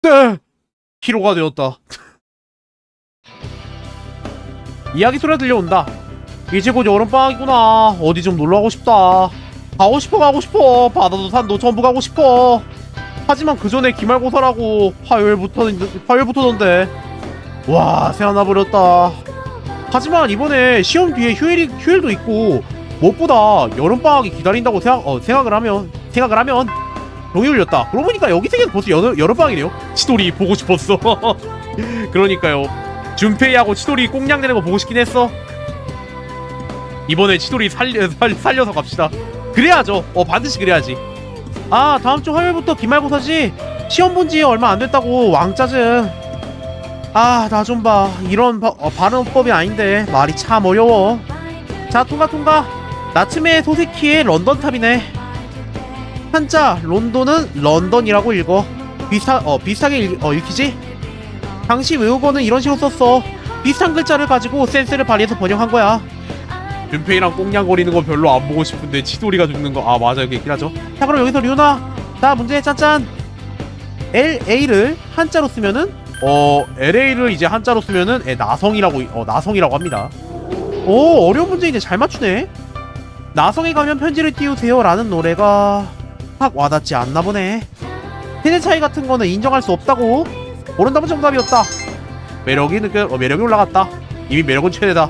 네! 히로가 되었다. 이야기 소리가 들려온다. 이제 곧 여름방학이구나. 어디 좀 놀러가고 싶다. 가고 싶어. 바다도 산도 전부 가고 싶어. 하지만 그 전에 기말고사라고 화요일부터던데. 와, 생각나버렸다. 하지만 이번에 시험 뒤에 휴일도 있고 무엇보다 여름방학이 기다린다고 생각을 하면 병이 울렸다. 그러고 보니까 여기 생겨서 벌써 여름방학이네요. 치돌이 보고 싶었어. 그러니까요. 준페이하고 치돌이 꽁냥대는 거 보고 싶긴 했어. 이번에 치돌이 살려서 갑시다. 그래야죠. 반드시 그래야지. 아, 다음주 화요일부터 기말고사지. 시험 본지 얼마 안 됐다고 왕짜증. 아, 나 좀 봐. 이런 발음법이 아닌데 말이 참 어려워. 자, 통과. 나츠메 소세키의 런던탑이네. 한자 론돈은 런던이라고 읽어. 비슷하게 읽히지? 당시 외국어는 이런 식으로 썼어. 비슷한 글자를 가지고 센스를 발휘해서 번역한 거야. 준페이랑 꽁냥거리는 거 별로 안 보고 싶은데 치돌이가 죽는 거, 아 맞아, 여기 있긴 하죠. 자, 그럼 여기서 류나, 자 문제 짠짠. LA를 한자로 쓰면은 LA를 이제 한자로 쓰면은 나성이라고 합니다. 오, 어려운 문제인데 잘 맞추네. 나성에 가면 편지를 띄우세요 라는 노래가 확 와닿지 않나 보네. 세대 차이 같은 거는 인정할 수 없다고. 모른다면 정답이었다. 매력이 올라갔다. 이미 매력은 최대다.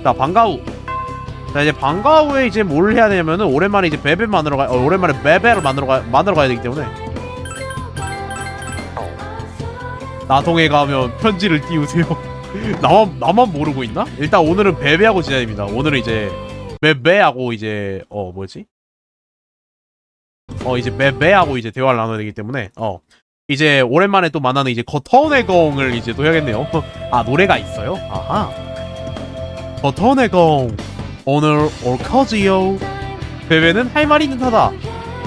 자, 방과후. 자, 이제 방과후에 이제 뭘 해야 되냐면은 오랜만에 이제 베베를 만들어 가야 되기 때문에 나성에 가면 편지를 띄우세요. 나만 모르고 있나? 일단 오늘은 베베하고 지내입니다. 오늘은 이제 베베하고 이제 이제 베베하고 이제 대화를 나눠야 되기 때문에 이제 오랜만에 또 만나는 이제 거터운의 공을 이제 또 해야겠네요. 아, 노래가 있어요? 아하. 거터운의 공 오늘 올 거지요. 베베는 할 말이 있는 타다.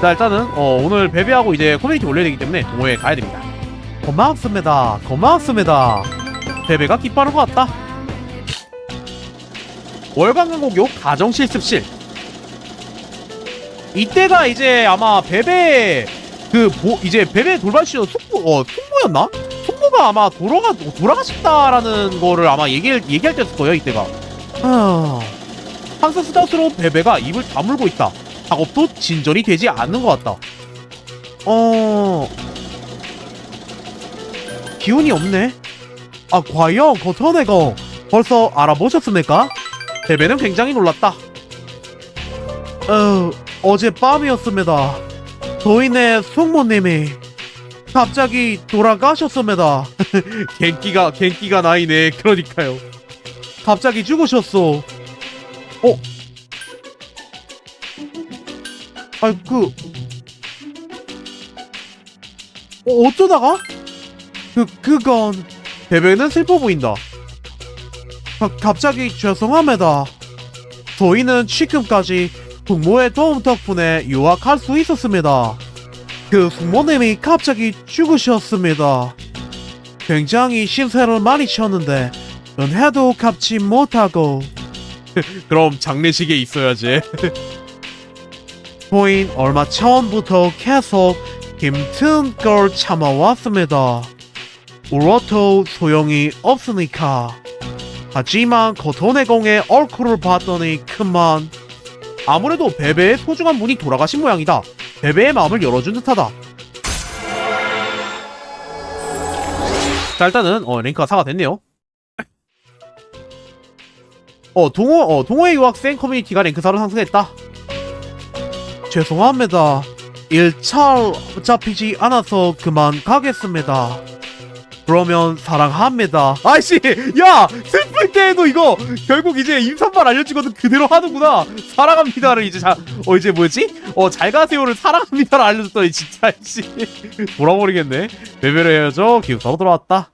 자, 일단은 오늘 베베하고 이제 커뮤니티 올려야 되기 때문에 동호회 가야 됩니다. 고맙습니다. 베베가 기뻐하는 것 같다. 월간 광고교 가정실습실. 이때가 이제 아마 베베 이제 베베 돌발시도 숙부였나? 숙부가 아마 돌아가셨다라는 거를 아마 얘기할 때였을 거예요, 이때가. 항상 쓰다스러운 베베가 입을 다물고 있다. 작업도 진전이 되지 않는 것 같다. 기운이 없네. 아, 과연 거터네거 벌써 알아보셨습니까? 베베는 굉장히 놀랐다. 어젯밤이었습니다. 저희네 숙모님이 갑자기 돌아가셨습니다. 갱기가 나이네. 그러니까요. 갑자기 죽으셨어. 어쩌다가? 그건 베베는 슬퍼 보인다. 갑자기 죄송합니다. 저희는 지금까지 부모의 도움 덕분에 유학할 수 있었습니다. 그 숙모님이 갑자기 죽으셨습니다. 굉장히 신세를 많이 쳤는데 은혜도 갚지 못하고. 그럼 장례식에 있어야지. 저흰 얼마 전부터 계속 힘든 걸 참아왔습니다. 울어도 소용이 없으니까. 하지만 거토네공의 얼굴을 봤더니 그만. 아무래도 베베의 소중한 분이 돌아가신 모양이다. 베베의 마음을 열어준 듯하다. 자, 일단은 랭크가 4가 됐네요. 동호회 유학생 커뮤니티가 랭크 4로 상승했다. 죄송합니다. 일 잘 잡히지 않아서 그만 가겠습니다. 그러면 사랑합니다. 아이씨, 야, 슬플 때에도 이거 결국 이제 임산말 알려주거든 그대로 하는구나. 사랑합니다를 이제 이제 뭐였지? 잘 가세요를 사랑합니다를 알려줬더니 진짜 씨 돌아버리겠네. 베베를 헤어져 기숙사로 돌아왔다.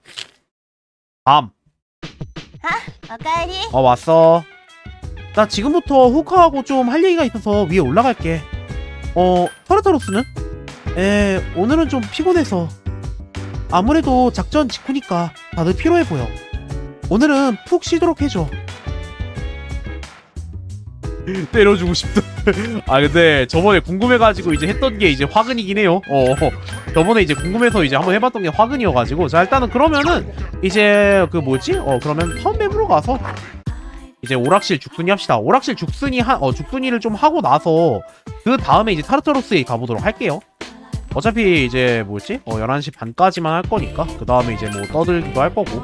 밤. 왔어. 나 지금부터 후카하고 좀 할 얘기가 있어서 위에 올라갈게. 타르타로스는? 오늘은 좀 피곤해서. 아무래도 작전 직후니까 다들 피로해 보여. 오늘은 푹 쉬도록 해줘. 때려주고 싶다. 아 근데 저번에 궁금해가지고 이제 했던 게 이제 화근이긴 해요. 저번에 이제 궁금해서 이제 한번 해봤던 게 화근이어가지고 자 일단은 그러면은 이제 그 뭐지? 그러면 펌맵으로 가서 이제 오락실 죽순이 합시다. 오락실 죽순이 죽순이를 좀 하고 나서 그 다음에 이제 타르타로스에 가보도록 할게요. 어차피 이제 뭐지? 11시 반까지만 할 거니까 그 다음에 이제 뭐 떠들기도 할 거고.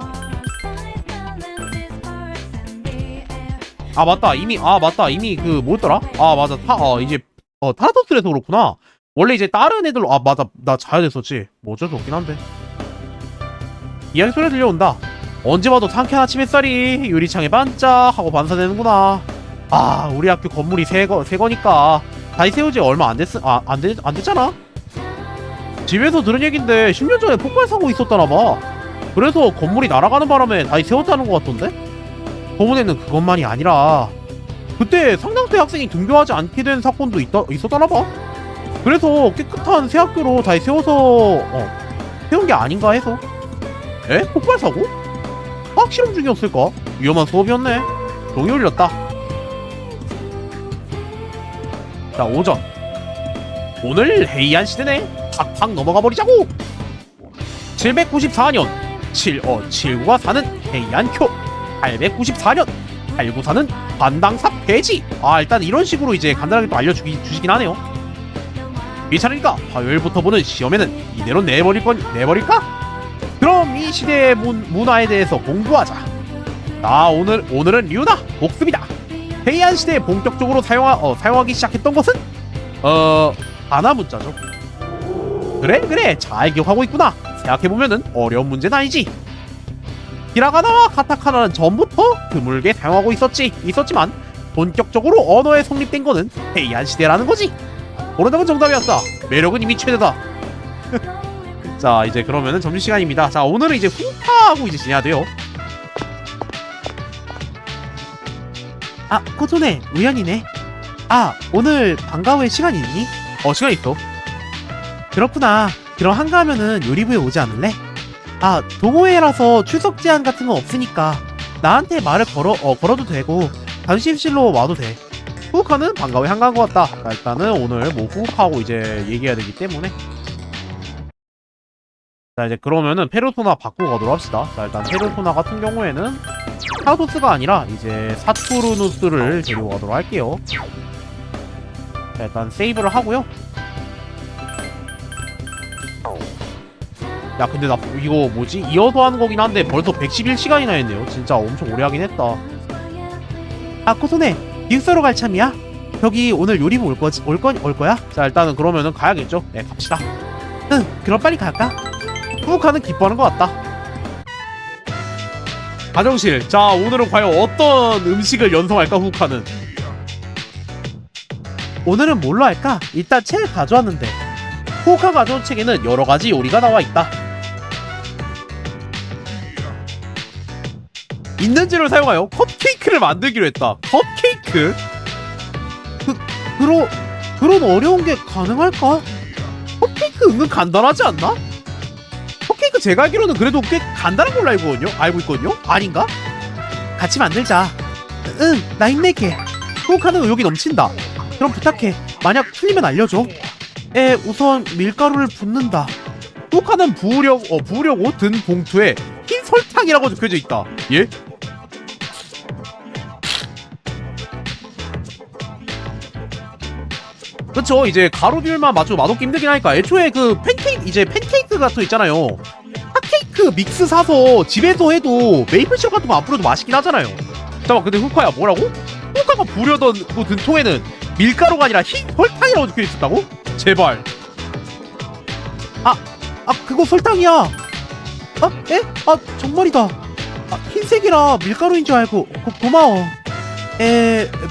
아 맞다 이미 그 뭐였더라? 아 맞아 이제 타르토스에서 그렇구나. 원래 이제 다른 애들로 맞아 나 자야 됐었지. 뭐 어쩔 수 없긴 한데 이야기 소리 들려온다. 언제 봐도 상쾌한 아침 햇살이 유리창에 반짝하고 반사되는구나. 아 우리 학교 건물이 새 거니까 다시 세운 지 얼마 안 됐잖아. 집에서 들은 얘긴데 10년 전에 폭발 사고 있었다나봐. 그래서 건물이 날아가는 바람에 다시 세웠다는 것 같던데? 소문에는 그것만이 아니라 그때 상당수의 학생이 등교하지 않게 된 사건도 있었다나봐. 그래서 깨끗한 새 학교로 다시 세워서 세운 게 아닌가 해서. 에? 폭발 사고? 화학 실험 중이었을까? 위험한 수업이었네. 종이 울렸다. 자 오전. 오늘 해이한 시대네. 팍팍 넘어가 버리자고. 794년 7구가 사는 해이한교. 894년 894는 반당사 폐지. 일단 이런 식으로 이제 간단하게 또 알려주시긴 하네요. 귀찮으니까 화요일부터 보는 시험에는 이대로 내버릴까? 그럼 이 시대의 문화에 대해서 공부하자. 오늘은 류나 복습이다. 해이한 시대에 본격적으로 사용하기 시작했던 것은 하나 문자죠. 그래 잘 기억하고 있구나. 생각해보면은 어려운 문제는 아니지. 히라가나와 카타카나는 전부터 드물게 사용하고 있었지만 본격적으로 언어에 성립된 거는 해이한 시대라는 거지. 오른쪽은 정답이었다. 매력은 이미 최대다. 자 이제 그러면은 점심시간입니다. 자 오늘은 이제 후파하고 이제 지내야 돼요. 코토네 우연이네. 오늘 방과 후에 시간 있니? 시간 있어. 그렇구나. 그럼 한가하면은 요리부에 오지 않을래? 동호회라서 출석 제한 같은 건 없으니까 나한테 말을 걸어도 되고 단심실로 와도 돼. 후우카는 방과 후에 한가한 것 같다. 자, 일단은 오늘 뭐 후우카하고 이제 얘기해야 되기 때문에 자 이제 그러면은 페르소나 바꾸고 가도록 합시다. 자 일단 페르소나 같은 경우에는 카도스가 아니라 이제 사투르누스를 데리고 가도록 할게요. 자 일단 세이브를 하고요. 야 근데 나 이거 뭐지? 이어서 하는 거긴 한데 벌써 111시간이나 했네요. 진짜 엄청 오래 하긴 했다. 코소네 기숙사로 갈 참이야? 저기 오늘 요리부 올 거야? 자 일단은 그러면은 가야겠죠? 네 갑시다. 응 그럼 빨리 갈까? 후우카는 기뻐하는 것 같다. 가정실. 자 오늘은 과연 어떤 음식을 연성할까 후우카는? 오늘은 뭘로 할까? 일단 책을 가져왔는데 후우카 가져온 책에는 여러가지 요리가 나와있다. 있는 재료를 사용하여 컵케이크를 만들기로 했다. 컵케이크? 그런 어려운 게 가능할까? 컵케이크 은근 간단하지 않나? 컵케이크 제가 알기로는 그래도 꽤 간단한 걸로 알고 있거든요? 아닌가? 같이 만들자. 응, 나 힘낼게. 후우카는 의욕이 넘친다. 그럼 부탁해. 만약 틀리면 알려줘. 우선 밀가루를 붓는다. 후우카는 부으려고 든 봉투에 흰 설탕이라고 적혀져 있다. 예? 그쵸. 이제 가루 비율만 맞춰 맛없기 힘들긴 하니까 애초에 그 팬케이크 같은 거 있잖아요. 핫케이크 믹스 사서 집에서 해도 메이플 시럽 같은 거 안 뿌려도 맛있긴 하잖아요. 잠깐만 근데 후카야 뭐라고? 후카가 부려던 그 등통에는 밀가루가 아니라 흰 설탕이라고 적혀 있었다고? 제발. 그거 설탕이야. 정말이다. 흰색이라 밀가루인 줄 알고 고마워.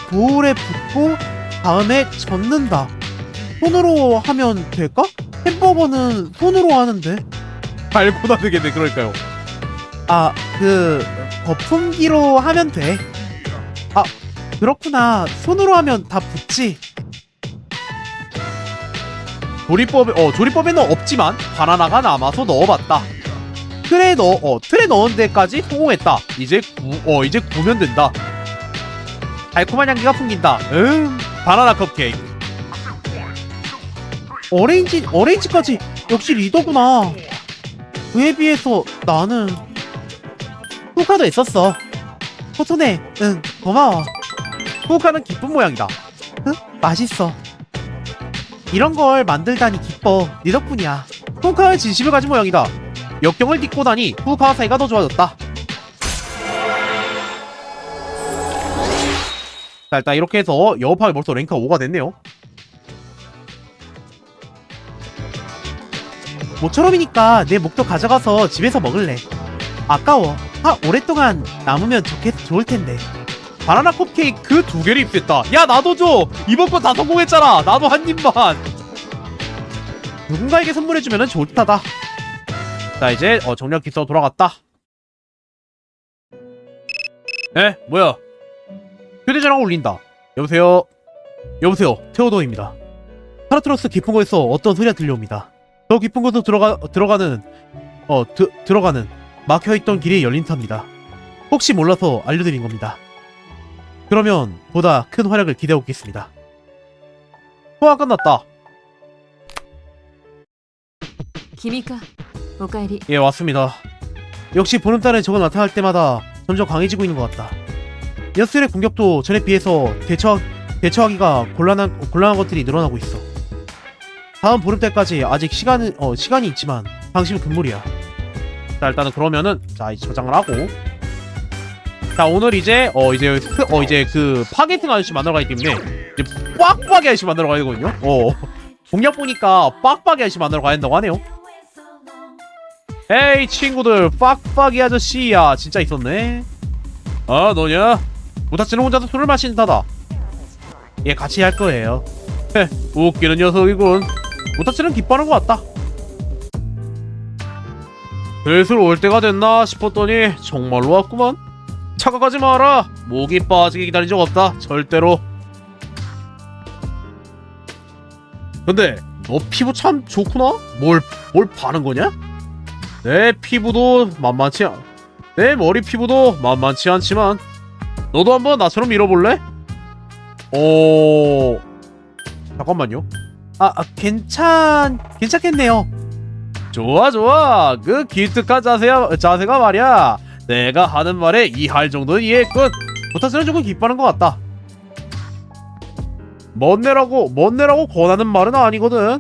보울에 붓고 다음에 젓는다. 손으로 하면 될까? 햄버거는 손으로 하는데. 달고나 되겠네. 그럴까요? 거품기로 하면 돼. 그렇구나. 손으로 하면 다 붙지. 조리법에는 없지만 바나나가 남아서 넣어봤다. 틀에 넣은 데까지 성공했다. 이제 구우면 된다. 달콤한 향기가 풍긴다. 바나나 컵케이크. 오렌지까지 역시 리더구나. 그에 비해서 나는 후카도 있었어. 포토네, 응, 고마워. 후카는 기쁜 모양이다. 응? 맛있어. 이런 걸 만들다니 기뻐. 네 덕분이야. 후카의 진심을 가진 모양이다. 역경을 딛고 나니 후카와 사이가 더 좋아졌다. 자, 일단 이렇게 해서 여우파이 벌써 랭크가 5가 됐네요. 모처럼이니까 내 목도 가져가서 집에서 먹을래. 아까워. 오랫동안 남으면 좋을 텐데. 바나나 컵케이크 그 2개를 입수했다. 야, 나도 줘. 이번 거 다 성공했잖아. 나도 한 입만. 누군가에게 선물해주면 좋을 듯하다. 자, 이제 정력 기서 돌아갔다. 뭐야? 휴대전화가 울린다. 여보세요? 여보세요? 테오도입니다. 타르트로스 깊은 곳에서 어떤 소리가 들려옵니다. 더 깊은 곳으로 들어가는 막혀있던 길이 열린 탑니다. 혹시 몰라서 알려드린 겁니다. 그러면 보다 큰 활약을 기대하고 있겠습니다. 통화 끝났다. 君かおかえり。 예, 왔습니다. 역시 보름달은 저거 나타날 때마다 점점 강해지고 있는 것 같다. 녀석들의 공격도 전에 비해서 대처하기가 곤란한 것들이 늘어나고 있어. 다음 보름달까지 아직 시간이 있지만 방심은 금물이야. 자, 일단은 그러면은 자, 이제 저장을 하고, 자, 오늘 이제 그 파게팅 아저씨 만나러 가기 때문에 이제 빡빡이 아저씨 만나러 가야 되거든요. 공략 보니까 빡빡이 아저씨 만나러 가야 된다고 하네요. 에이 친구들, 빡빡이 아저씨야 진짜 있었네. 아, 너냐? 무타치는 혼자서 술을 마시는 듯하다. 예, 같이 할 거예요. 웃기는 녀석이군. 무타치는 기뻐하는 것 같다. 슬슬 올 때가 됐나 싶었더니 정말로 왔구만. 착각하지 마라. 목이 빠지게 기다린 적 없다. 절대로. 근데 너 피부 참 좋구나? 뭘 바른 거냐? 내 머리 피부도 만만치 않지만 너도 한번 나처럼 밀어볼래? 잠깐만요. 괜찮겠네요. 좋아. 그 기특한 자세가 말이야. 내가 하는 말에 이할 정도는 이해했군. 부타스는 조금 기뻐하는 것 같다. 멋내라고 권하는 말은 아니거든.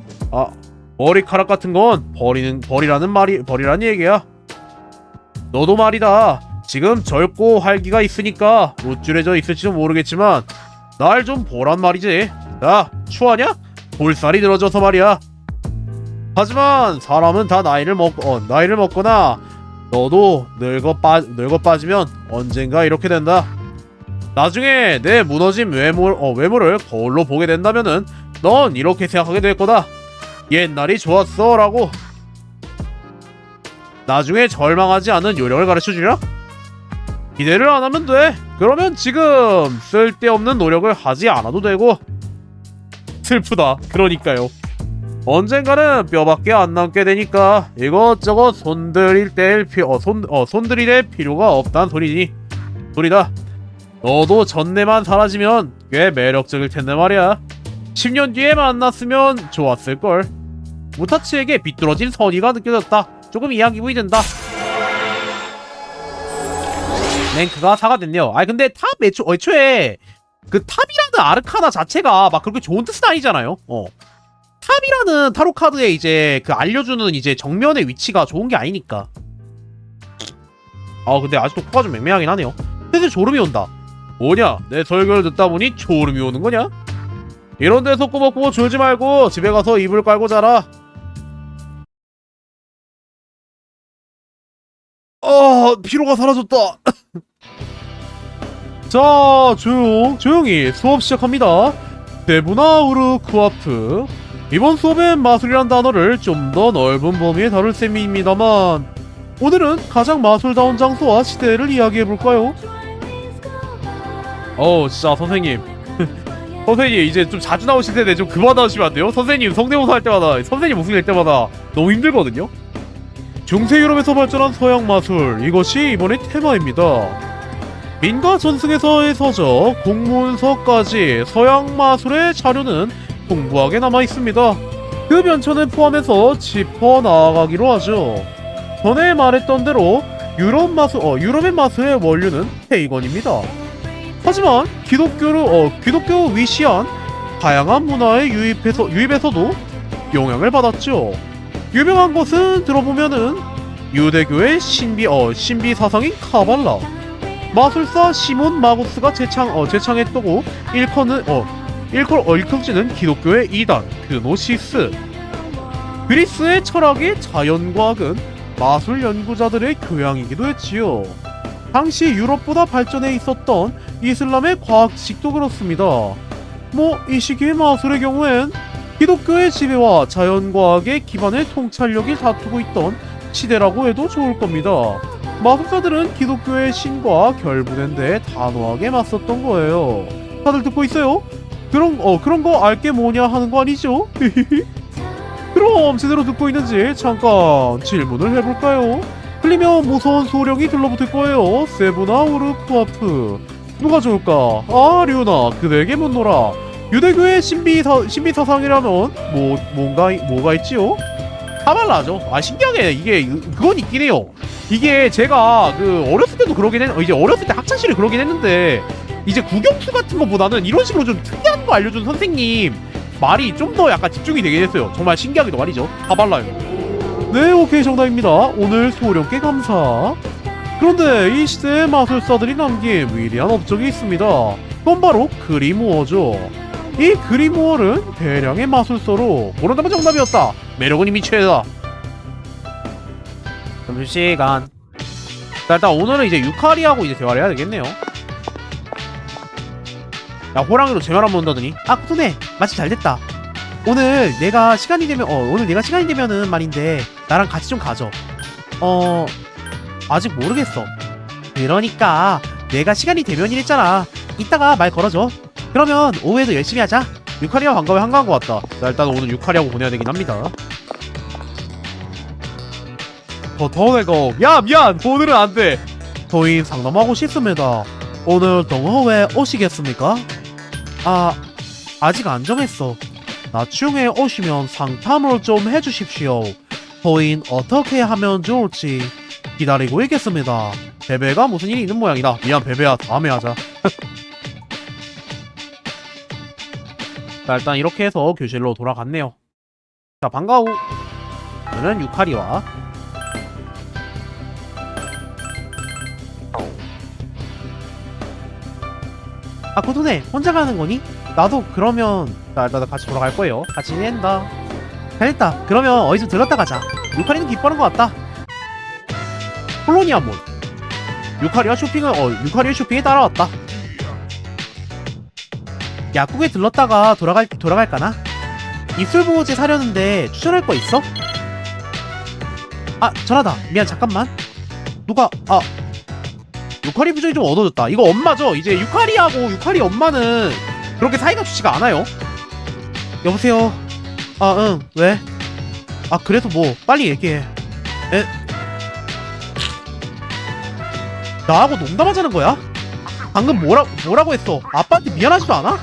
머리카락 같은 건 버리라는 얘기야. 너도 말이다. 지금 젊고 활기가 있으니까 우쭐해져 있을지도 모르겠지만 날 좀 보란 말이지. 야, 추하냐? 볼살이 늘어져서 말이야. 하지만 사람은 다 나이를 먹거나 너도 늙어 빠지면 언젠가 이렇게 된다. 나중에 내 무너진 외모를 거울로 보게 된다면은 넌 이렇게 생각하게 될 거다. 옛날이 좋았어 라고. 나중에 절망하지 않는 요령을 가르쳐주랴? 기대를 안 하면 돼. 그러면 지금 쓸데없는 노력을 하지 않아도 되고. 슬프다. 그러니까요. 언젠가는 뼈밖에 안 남게 되니까 이것저것 손들이댈 필요가 없단 소리다. 너도 전내만 사라지면 꽤 매력적일 텐데 말이야. 10년 뒤에 만났으면 좋았을걸. 무타치에게 비뚤어진 선의가 느껴졌다. 조금 이해한 기분이 든다. 랭크가 4가 됐네요. 근데 탑 애초에 그 탑이라는 아르카나 자체가 막 그렇게 좋은 뜻은 아니잖아요. 탑이라는 타로 카드에 이제 그 알려주는 이제 정면의 위치가 좋은 게 아니니까. 근데 아직도 코가 좀 맹맹하긴 하네요. 슬슬 졸음이 온다. 뭐냐? 내 설교를 듣다 보니 졸음이 오는 거냐? 이런 데서 꼬박꼬박 졸지 말고 집에 가서 이불 깔고 자라. 피로가 사라졌다. 자, 조용히 수업 시작합니다. 데부나우르 쿠아프. 이번 수업엔 마술이란 단어를 좀 더 넓은 범위에 다룰 셈입니다만 오늘은 가장 마술다운 장소와 시대를 이야기해볼까요? 진짜 선생님 선생님 이제 좀 자주 나오실 텐데 좀 그만 나오시면 안 돼요? 선생님 성대모사 할 때마다 선생님 목소리 낼 때마다 너무 힘들거든요? 중세 유럽에서 발전한 서양 마술, 이것이 이번의 테마입니다. 민가 전승에서의 서적, 공문서까지 서양 마술의 자료는 풍부하게 남아 있습니다. 그 면천을 포함해서 짚어 나아가기로 하죠. 전에 말했던 대로 유럽의 마술의 원료는 페이건입니다. 하지만 기독교 위시한 다양한 문화의 유입에서도 영향을 받았죠. 유명한 것은 들어보면은 유대교의 신비 사상인 카발라, 마술사 시몬 마구스가 제창했다고 일컬어지는 기독교의 이단 그노시스, 그리스의 철학이 자연과학은 마술 연구자들의 교양이기도 했지요. 당시 유럽보다 발전해 있었던 이슬람의 과학식도 그렇습니다. 이 시기의 마술의 경우엔 기독교의 지배와 자연과학의 기반의 통찰력이 다투고 있던 시대라고 해도 좋을 겁니다. 마술사들은 기독교의 신과 결부된 데 단호하게 맞섰던 거예요. 다들 듣고 있어요? 그런 거 알게 뭐냐 하는 거 아니죠? 그럼 제대로 듣고 있는지 잠깐 질문을 해볼까요? 틀리면 무서운 소령이 들러붙을 거예요. 세부나 우르크와프 누가 좋을까? 류나 그대에게 묻노라. 유대교의 신비 사상이라면 뭐가 있지요? 카발라죠. 신기하게 이게 그건 있긴 해요. 이게 제가 어렸을 때도 이제 어렸을 때 학창시절에 그러긴 했는데, 이제 국영수 같은 것보다는 이런 식으로 좀 특이한 거 알려준 선생님 말이 좀 더 약간 집중이 되긴 했어요. 정말 신기하게도 말이죠. 카발라요. 네, 오케이, 정답입니다. 오늘 소령께 감사. 그런데 이 시대의 마술사들이 남긴 위대한 업적이 있습니다. 그건 바로 그리무어죠. 이 그리무어는 대량의 마술서로, 모른다면 정답이었다. 매력은 이미 최다. 점심시간. 일단 오늘은 이제 유카리하고 이제 대화를 해야 되겠네요. 야, 호랑이로 제 말 한번 온다더니, 쿠네, 마침 잘됐다. 오늘 내가 시간이 되면은 말인데 나랑 같이 좀 가죠. 아직 모르겠어. 그러니까 내가 시간이 되면 이랬잖아. 이따가 말 걸어줘. 그러면 오후에도 열심히 하자. 유카리와 반가워에 한가한 것 같다. 나 일단 오늘 유카리하고 보내야 되긴 합니다. 더운 애거. 야, 미안, 오늘은 안돼. 저희 상담하고 싶습니다. 오늘 동호회 오시겠습니까? 아직 안 정했어. 나중에 오시면 상담을 좀 해주십시오. 저희는 어떻게 하면 좋을지 기다리고 있겠습니다. 베베가 무슨 일이 있는 모양이다. 미안 베베야, 다음에 하자. 자, 일단 이렇게 해서 교실로 돌아갔네요. 자, 방과후 저는 유카리와 고도네, 혼자 가는 거니? 나도 그러면 일단 같이 돌아갈 거예요. 같이 지낸다. 잘했다. 그러면 어디 좀 들렀다 가자. 유카리는 기뻐하는 것 같다. 콜로니아몰. 유카리의 쇼핑에 따라왔다. 약국에 들렀다가 돌아갈까나? 입술 보호제 사려는데 추천할 거 있어? 전화다. 미안, 잠깐만. 유카리 부정이 좀 어두워졌다. 이거 엄마죠? 이제 유카리하고 유카리 엄마는 그렇게 사이가 좋지가 않아요. 여보세요? 응, 왜? 그래도 빨리 얘기해. 나하고 농담하자는 거야? 방금 뭐라고 했어? 아빠한테 미안하지도 않아?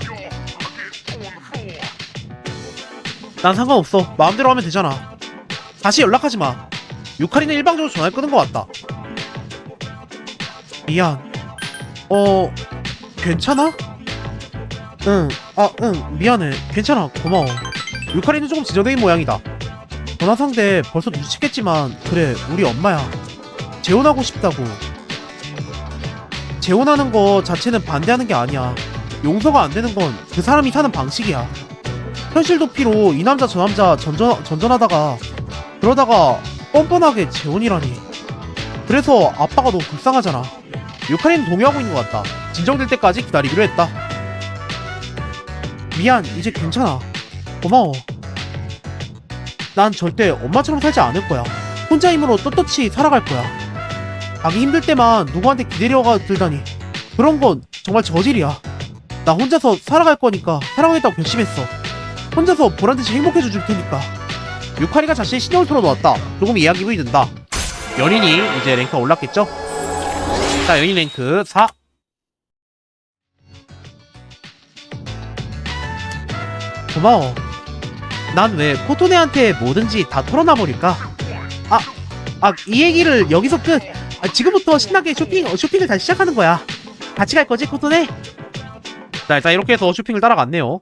난 상관없어. 마음대로 하면 되잖아. 다시 연락하지 마. 유카리는 일방적으로 전화를 끊은 것 같다. 미안. 괜찮아? 응, 미안해. 괜찮아. 고마워. 유카리는 조금 지저대인 모양이다. 전화 상대 벌써 눈치챘겠지만, 그래, 우리 엄마야. 재혼하고 싶다고. 재혼하는 거 자체는 반대하는 게 아니야. 용서가 안 되는 건 그 사람이 사는 방식이야. 현실 도피로 이 남자 저 남자 전전하다가 그러다가 뻔뻔하게 재혼이라니. 그래서 아빠가 너무 불쌍하잖아. 유카리는 동요하고 있는 것 같다. 진정될 때까지 기다리기로 했다. 미안, 이제 괜찮아. 고마워. 난 절대 엄마처럼 살지 않을 거야. 혼자 힘으로 떳떳이 살아갈 거야. 가기 힘들 때만 누구한테 기대려가 들다니. 그런 건 정말 저질이야. 나 혼자서 살아갈 거니까 사랑하겠다고 결심했어. 혼자서 보란듯이 행복해져 줄 테니까. 유카리가 자신의 신경을 털어놓았다. 조금 이해하기 든다. 연인이 이제 랭크가 올랐겠죠? 자, 연인 랭크 4. 고마워. 난 왜 코토네한테 뭐든지 다 털어놔 버릴까? 이 얘기를 여기서 끝. 지금부터 신나게 쇼핑을 다시 시작하는 거야. 같이 갈 거지, 코토네? 자, 일단 이렇게 해서 쇼핑을 따라갔네요.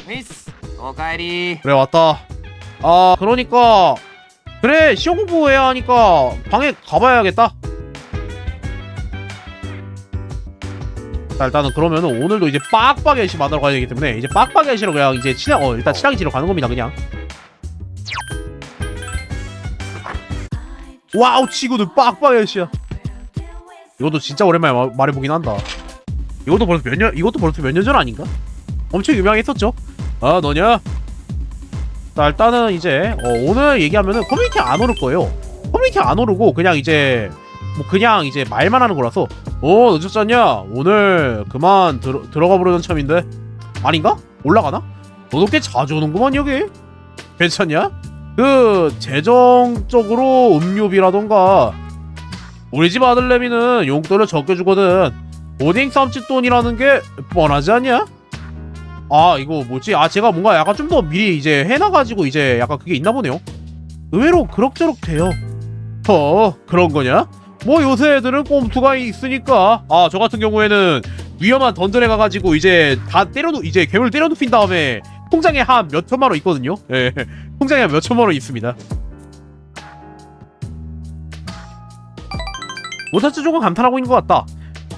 미스,おかえり。 그래, 왔다. 그러니까 그래, 시험 공부해야 하니까 방에 가봐야겠다. 자, 일단은 그러면은 오늘도 이제 빡빡이시 만나러 가야 되기 때문에 이제 빡빡이시로 그냥 이제 일단 친하기지로 가는 겁니다, 그냥. 와우, 치고도 빡빡이시야. 이것도 진짜 오랜만에 말해보긴 한다. 이것도 벌써 몇 년 전 아닌가? 엄청 유명했었죠. 너냐? 자, 일단은 이제 오늘 얘기하면은 커뮤니티 안 오를 거예요. 커뮤니티 안 오르고 그냥 이제 말만 하는 거라서 늦었잖냐? 오늘 그만 들어가 보려는 참인데. 아닌가? 올라가나? 너도 꽤 자주 오는구만 여기. 괜찮냐? 그 재정적으로 음료비라던가 우리 집 아들내미는 용돈을 적게 주거든. 오딩 쌈짓돈이라는 게 뻔하지 않냐? 이거 뭐지? 제가 뭔가 약간 좀 더 미리 이제 해놔가지고 이제 약간 그게 있나 보네요. 의외로 그럭저럭 돼요. 그런 거냐? 뭐 요새 애들은 꼼수가 있으니까. 저 같은 경우에는 위험한 던전에 가가지고 이제 이제 괴물 때려 눕힌 다음에 통장에 한 몇 천만 원 있거든요. 예, 통장에 몇 천만 원 있습니다. 모타츠 조금 감탄하고 있는 것 같다.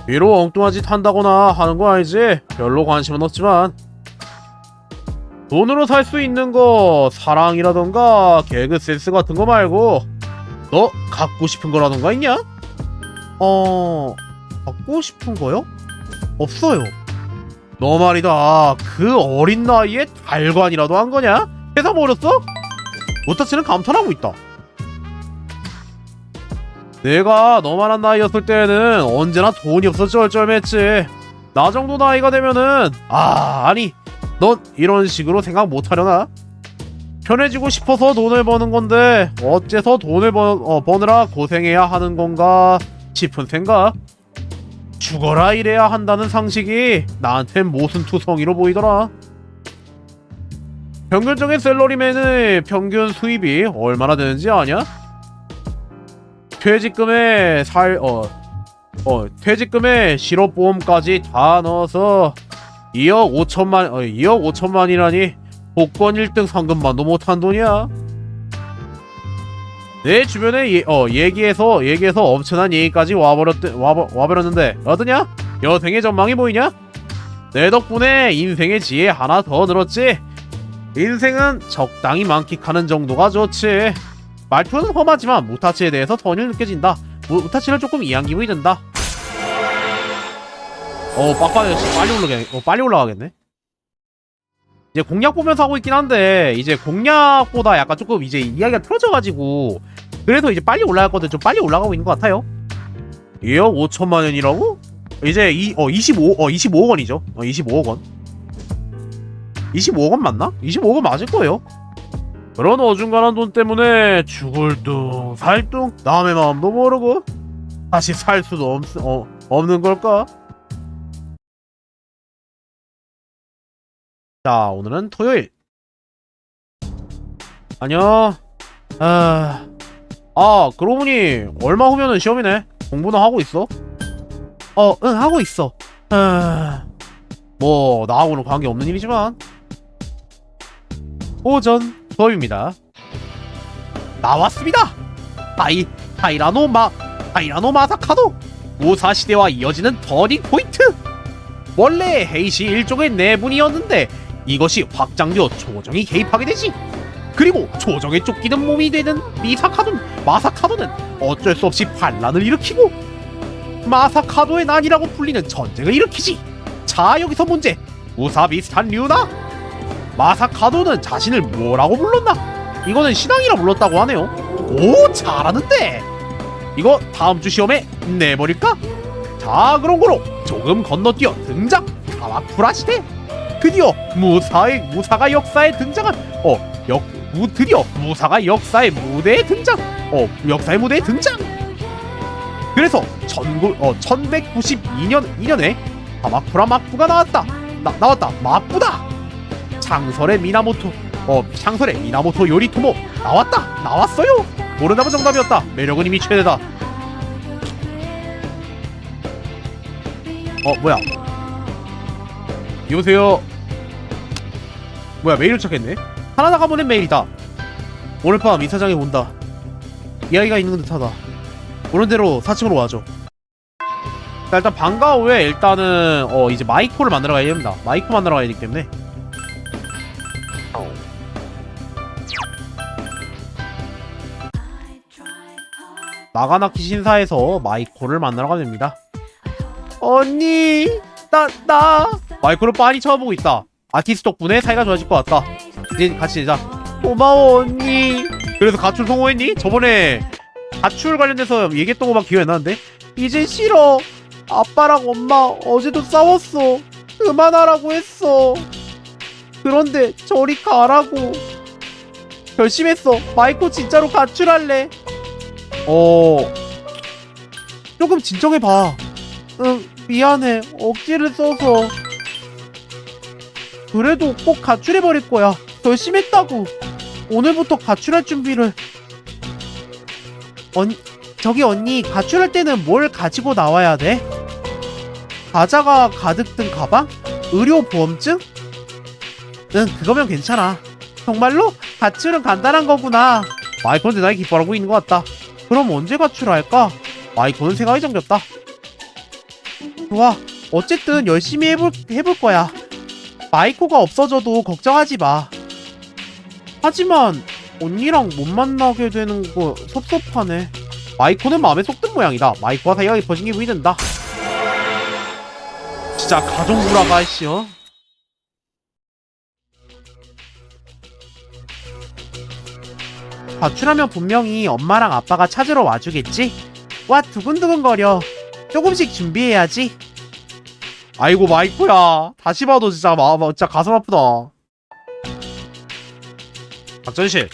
위로 엉뚱한 짓 한다거나 하는 거 아니지? 별로 관심은 없지만 돈으로 살 수 있는 거 사랑이라던가 개그 센스 같은 거 말고 너 갖고 싶은 거라던가 있냐? 갖고 싶은 거요? 없어요. 너 말이다, 그 어린 나이에 달관이라도 한 거냐? 회사 버렸어? 모타치는 감탄하고 있다. 내가 너만한 나이였을 때는 언제나 돈이 없어 쩔쩔맸지. 나 정도 나이가 되면은 아니 넌 이런 식으로 생각 못하려나? 편해지고 싶어서 돈을 버는 건데 어째서 돈을 버느라 고생해야 하는 건가 싶은 생각. 죽어라 이래야 한다는 상식이 나한텐 모순투성이로 보이더라. 평균적인 셀러리맨의 평균 수입이 얼마나 되는지 아냐? 퇴직금에 퇴직금에 실업보험까지 다 넣어서 2억 5천만이라니 복권 1등 상금만도 못한 돈이야. 내 주변에 얘기해서 엄청난 얘기까지 와버렸는데 어떠냐? 여생의 전망이 보이냐? 내 덕분에 인생의 지혜 하나 더 늘었지. 인생은 적당히 만끽하는 정도가 좋지. 말투는 험하지만 무타치에 대해서 선이 느껴진다. 무타치를 조금 이해한 기분이 든다. 빨리 올라가겠네. 이제 공략 보면서 하고 있긴 한데 이제 공략보다 약간 조금 이제 이야기가 틀어져가지고 그래서 이제 빨리 올라갈 건데 좀 빨리 올라가고 있는 것 같아요. 2억 5천만 원이라고? 이제 25억 원이죠. 25억 원. 25억 원 맞나? 25억 원 맞을 거예요. 그런 어중간한 돈 때문에 죽을 둥 살 둥 남의 마음도 모르고 다시 살 수도 없는 걸까? 자, 오늘은 토요일. 안녕. 그러고 보니 얼마 후면은 시험이네. 공부는 하고 있어? 응, 하고 있어. 뭐 나하고는 관계없는 일이지만. 오전 수업입니다. 나왔습니다. 타이라노 마사카도 우사시대와 이어지는 터닝 포인트. 원래 헤이시 일종의 내분이었는데 이것이 확장되어 조정이 개입하게 되지. 그리고 조정에 쫓기는 몸이 되는 마사카도는 어쩔 수 없이 반란을 일으키고 마사카도의 난이라고 불리는 전쟁을 일으키지. 자, 여기서 문제. 우사 비슷한 류나? 마사카도는 자신을 뭐라고 불렀나? 이거는 신앙이라 불렀다고 하네요. 오, 잘하는데. 이거 다음 주 시험에 내버릴까? 자, 그런 거로 조금 건너뛰어 등장. 카와쿠라 시대. 드디어 무사가 역사에 등장한 드디어 무사가 역사의 무대에 등장. 역사의 무대에 등장. 그래서 1192년에 카와쿠라 막부가 나왔다. 나왔다. 마꾸다. 창설의 미나모토. 창설의 미나모토 요리토모 나왔어요. 모른다면 정답이었다. 매력은 이미 최대다. 뭐야? 여보세요. 뭐야, 메일 도착했네. 하나다가 보낸 메일이다. 오늘 밤 이사장이 온다. 이야기가 있는 듯하다. 오는 대로 4층으로 와줘. 자, 일단 방과 후에 일단은 이제 마이코를 만들어 가야 됩니다. 마이코 만들어 가야 되기 때문에. 나가나키 신사에서 마이코를 만나러 가야 됩니다. 언니, 나 마이코를 빤히 쳐다보고 있다. 아티스트 덕분에 사이가 좋아질 것 같다. 이제 같이 지내자. 고마워 언니. 그래서 가출 성공했니? 저번에 가출 관련돼서 얘기했던 거만 기억이 안 나는데. 이제 싫어. 아빠랑 엄마 어제도 싸웠어. 그만하라고 했어. 그런데 저리 가라고. 결심했어. 마이코 진짜로 가출할래. 조금 진정해봐. 응, 미안해. 억지를 써서. 그래도 꼭 가출해버릴 거야. 결심했다고. 오늘부터 가출할 준비를. 저기 언니, 가출할 때는 뭘 가지고 나와야 돼? 과자가 가득 든 가방? 의료보험증? 응, 그거면 괜찮아. 정말로? 가출은 간단한 거구나. 마이코는 대단히 기뻐하고 있는 것 같다. 그럼 언제 가출할까? 마이코는 생각이 잠겼다. 좋아. 어쨌든 열심히 해볼 거야. 마이코가 없어져도 걱정하지 마. 하지만 언니랑 못 만나게 되는 거 섭섭하네. 마이코는 마음에 쏙 든 모양이다. 마이코와 사이가 깊어진 기분이 든다. 진짜 가족 불화가 씨요. 가출하면 분명히 엄마랑 아빠가 찾으러 와주겠지? 와, 두근두근거려. 조금씩 준비해야지. 아이고 마이코야. 다시 봐도 진짜 진짜 가슴 아프다. 작전실.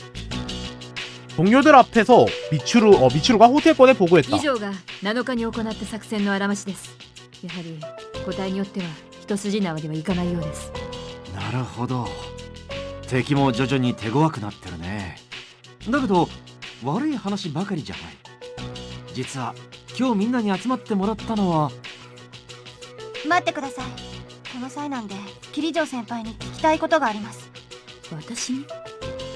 동료들 앞에서 미추루가 호텔권에 보고했다. 以上が7日に行った作戦のあらましです。やはり個体によっては一筋縄ではいかないようです。なるほど。敵も徐々に手強くなってるね。だけど悪い話ばかりじゃない。実は今日みんなに集まってもらったのは。待ってください。この際なんで桐城先輩に聞きたいことがあります。私に？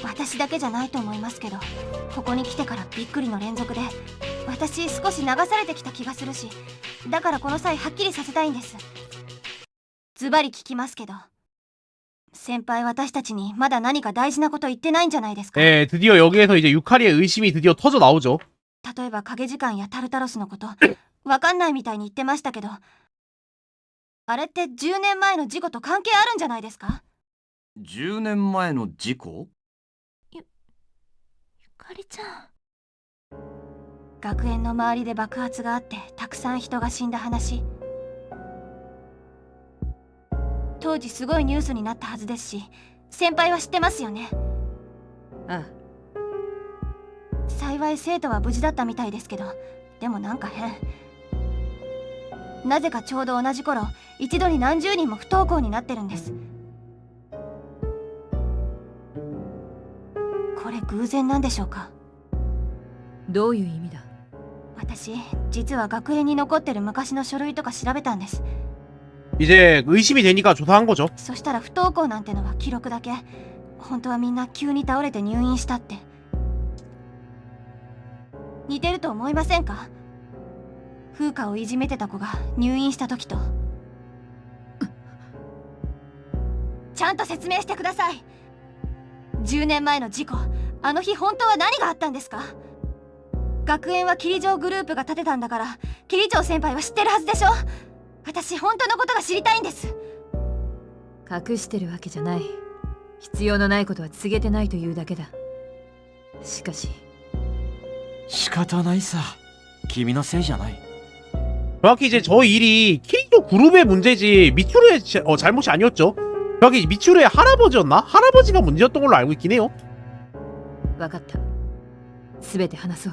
私だけじゃないと思いますけど、ここに来てからびっくりの連続で私少し流されてきた気がするし、だからこの際はっきりさせたいんです。ズバリ聞きますけど、先輩私たちにまだ何か大事なこと言ってないんじゃないですか。 드디어 여기에서 이제 유카리의 의심이 드디어 터져 나오죠. 例えば影時間やタルタロスのことわかんないみたいに言ってましたけど、あれって10年前の事故と関係あるんじゃないですか。10年前の事故？ゆかりちゃん。学園の周りで爆発があってたくさん人が死んだ話。当時すごいニュースになったはずですし、先輩は知ってますよね。ああ。幸い生徒は無事だったみたいですけど、でもなんか変。なぜかちょうど同じ頃、一度に何十人も不登校になってるんです。これ偶然なんでしょうか。どういう意味だ。私実は学園に残ってる昔の書類とか調べたんです。 이제 의심이 되니까 조사한 거죠. そしたら不登校なんてのは記録だけ。本当はみんな急に倒れて入院したって。似てると思いませんか。風花をいじめてた子が入院した時と。ちゃんと説明してください。10年前の事故、あの日本当は何があったんですか。学園は桐城グループが建てたんだから、桐城先輩は知ってるはずでしょ。私本当のことが知りたいんです。隠してるわけじゃない。必要のないことは告げてないというだけだ。しかし仕方ないさ。君のせいじゃない。 정확히 이제 저 일이 케이도 그룹의 문제지 미추루의 잘못이 아니었죠. 정확히 미추루의 할아버지였나? 할아버지가 문제였던 걸로 알고 있긴 해요. 分かった。すべて話そう。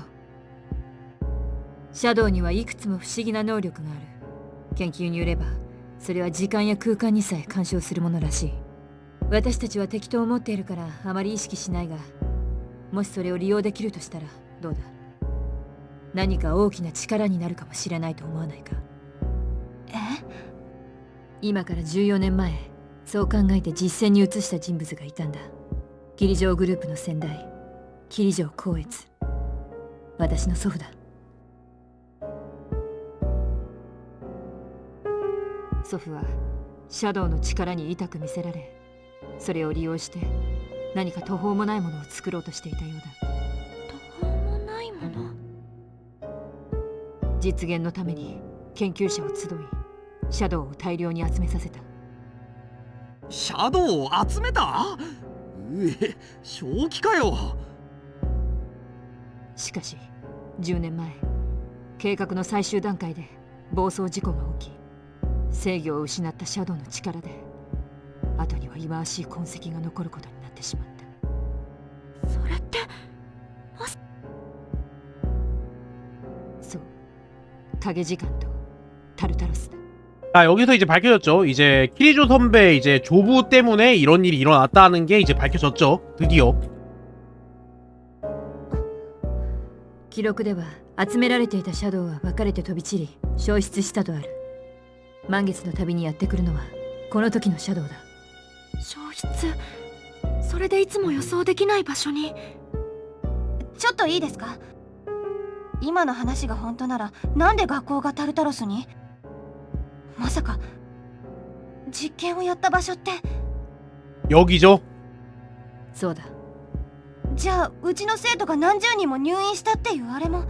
シャドウにはいくつも不思議な能力がある。研究によればそれは時間や空間にさえ干渉するものらしい。私たちは敵と思っているからあまり意識しないが、もしそれを利用できるとしたらどうだ。何か大きな力になるかもしれないと思わないか。え？今から14年前、そう考えて実践に移した人物がいたんだ。霧城グループの先代、霧城光悦。私の祖父だ。祖父はシャドウの力に痛く見せられ、それを利用して何か途方もないものを作ろうとしていたようだ。途方もないもの？実現のために研究者を集い、シャドウを大量に集めさせた。シャドウを集めた？正気かよ。しかし10年前、計画の最終段階で暴走事故が起き、制御を失ったシャドウの力で後には忌まわしい痕跡が残ることになってしまった。それってそう、影時間とタルタロスだ。자, 여기서 이제 밝혀졌죠. 이제 키리조 선배 이제 조부 때문에 이런 일이 일어났다는 게 이제 밝혀졌죠. 드디어. 記録では集められていたシャドウは分かれて飛び散り消失したとある。満月の旅にやってくるのはこの時のシャドウだ。消失？それでいつも予想できない場所に。ちょっといいですか？今の話が本当ならなんで学校がタルタロスに？まさか実験をやった場所って。 여기죠. そうだ。じゃあうちの生徒が何十人も入院したっていうあれも。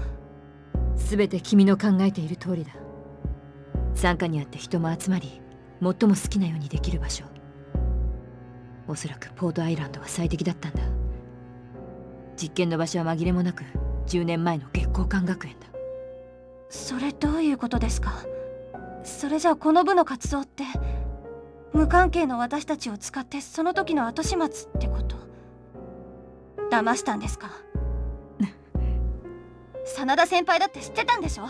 全て君の考えている通りだ。傘下にあって人も集まり、最も好きなようにできる場所。おそらくポートアイランドは最適だったんだ。実験の場所は紛れもなく10年前の月光館学園だ。それどういうことですか？それじゃあこの部の活動って無関係の私たちを使ってその時の後始末ってこと？騙したんですか？真田先輩だって知ってたんでしょ？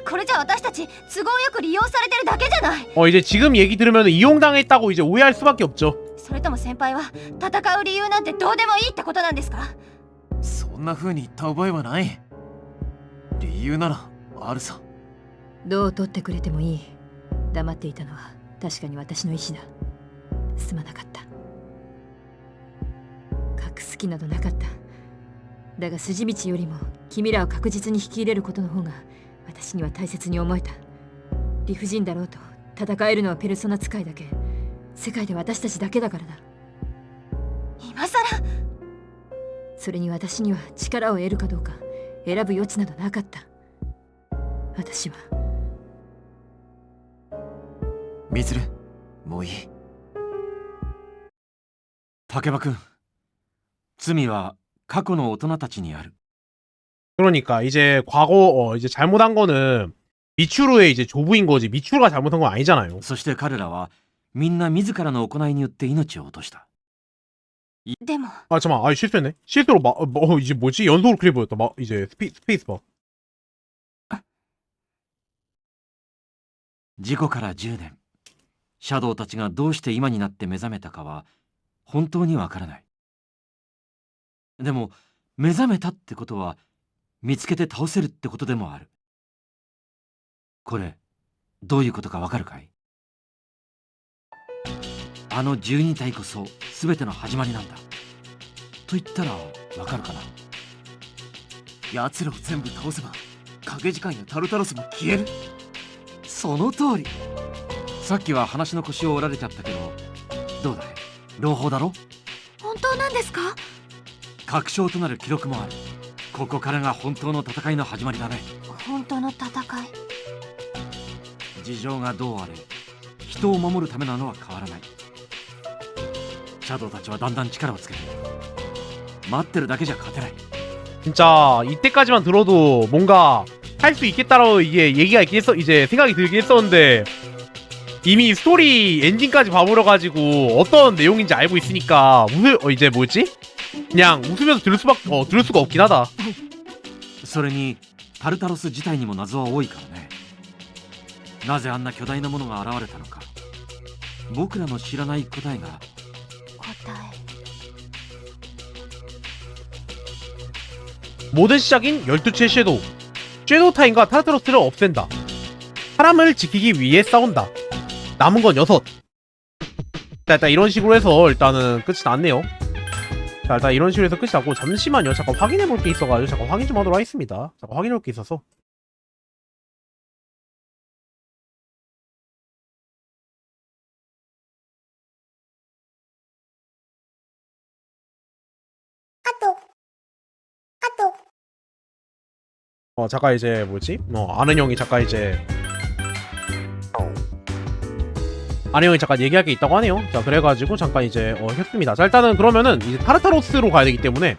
これじゃ私たち都合よく利用されてるだけじゃない。 이제 지금 얘기 들으면 이용당했다고 이제 오해할 수밖에 없죠. それとも先輩は戦う理由なんてどうでもいいってことなんですか？そんな風に言った覚えはない。理由ならあるさ。どう取ってくれてもいい。黙っていたのは確かに私の意思だ。すまなかった。隠す気などなかった。だが筋道よりも君らを確実に引き入れることの方が私には大切に思えた。理不尽だろうと戦えるのはペルソナ使いだけ。世界で私たちだけだからだ。今さら。それに私には力を得るかどうか選ぶ余地などなかった。私はみずる、もういい。竹場君、罪は過去の大人たちにある。 그러니까 이제 과거 이제 잘못한 거는 미추루의 이제 조부인 거지. 미추루가 잘못한 건 아니잖아요. そして彼らはみんな自らの行いによって命を落とした。でも 아 잠깐, 아 실수했네. 실수로 이제 뭐지? 연속으로 클릭보였다. 이제 스페이스바. 事故から10年、シャドウたちがどうして今になって目覚めたかは本当にわからない。でも目覚めたってことは見つけて倒せるってことでもある。これどういうことかわかるかい？あの12体こそ全ての始まりなんだと言ったらわかるかな？奴らを全部倒せば影時間やタルタロスも消える。その通り。さっきは話の腰を折られちゃったけど、どうだい？朗報だろ？本当なんですか？確証となる記録もある。ここからが本当の戦いの始まりだね。本当の戦い。事情がどうあれ人を守るためなのは変わらない。シャドウたちはだんだん力をつけてる。待ってるだけじゃ勝てない。 진짜 이때까지만 들어도 뭔가 할 수 있겠다라고 이게 얘기가 있긴 했어. 이제 생각이 들긴 했었는데 이미 스토리 엔딩까지 봐버려가지고 어떤 내용인지 알고 있으니까 이제 뭐였지? 그냥 웃으면서 들을 수가 없긴 하다. それにタルタロス自体にも謎は多いからね。なぜあんな巨大なものが現れたのか。僕らの知らない答えが。答え 모든 시작인 12치의 섀도우. 섀도우 타인과 타르타로스를 없앤다. 사람을 지키기 위해 싸운다. 남은 건 6. 자, 일단 이런 식으로 해서 일단은 끝이 났네요. 자, 일단 이런 식으로 해서 끝이 났고, 잠시만요. 잠깐 확인해볼 게 있어가지고 잠깐 확인 좀 하도록 하겠습니다. 잠깐 확인해볼 게 있어서. 잠깐 이제 뭐지? 아는 형이 잠깐 이제 아는 형이 잠깐 얘기할 게 있다고 하네요. 자, 그래가지고 잠깐 이제 했습니다. 자, 일단은 그러면은 이제 타르타로스로 가야 되기 때문에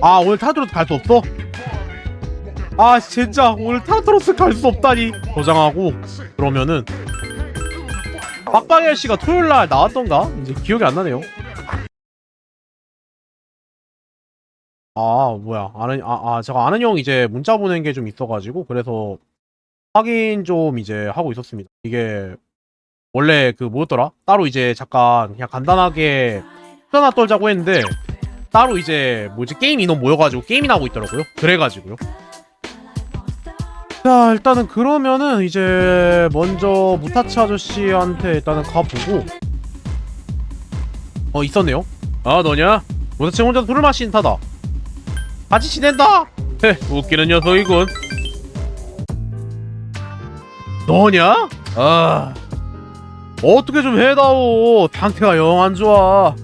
아, 오늘 타르타로스 갈 수 없어? 아, 진짜 오늘 타르타로스 갈 수 없다니. 저장하고 그러면은 빡빡이 씨가 토요일날 나왔던가? 이제 기억이 안 나네요. 아, 뭐야. 제가 아는 형 이제 문자 보낸 게 좀 있어가지고, 그래서 확인 좀 이제 하고 있었습니다. 이게, 원래 그 뭐였더라? 따로 이제 잠깐 그냥 간단하게 수다나 떨자고 했는데, 따로 이제 뭐지? 게임 인원 모여가지고 게임이나 하고 있더라고요. 그래가지고요. 자, 일단은 그러면은 이제 먼저 무타치 아저씨한테 일단은 가보고 있었네요. 아, 너냐? 무타치 혼자 술을 마시는 타다. 같이 지낸다. 헤, 웃기는 녀석이군. 너냐? 아, 어떻게 좀 해다오. 상태가 영 안 좋아.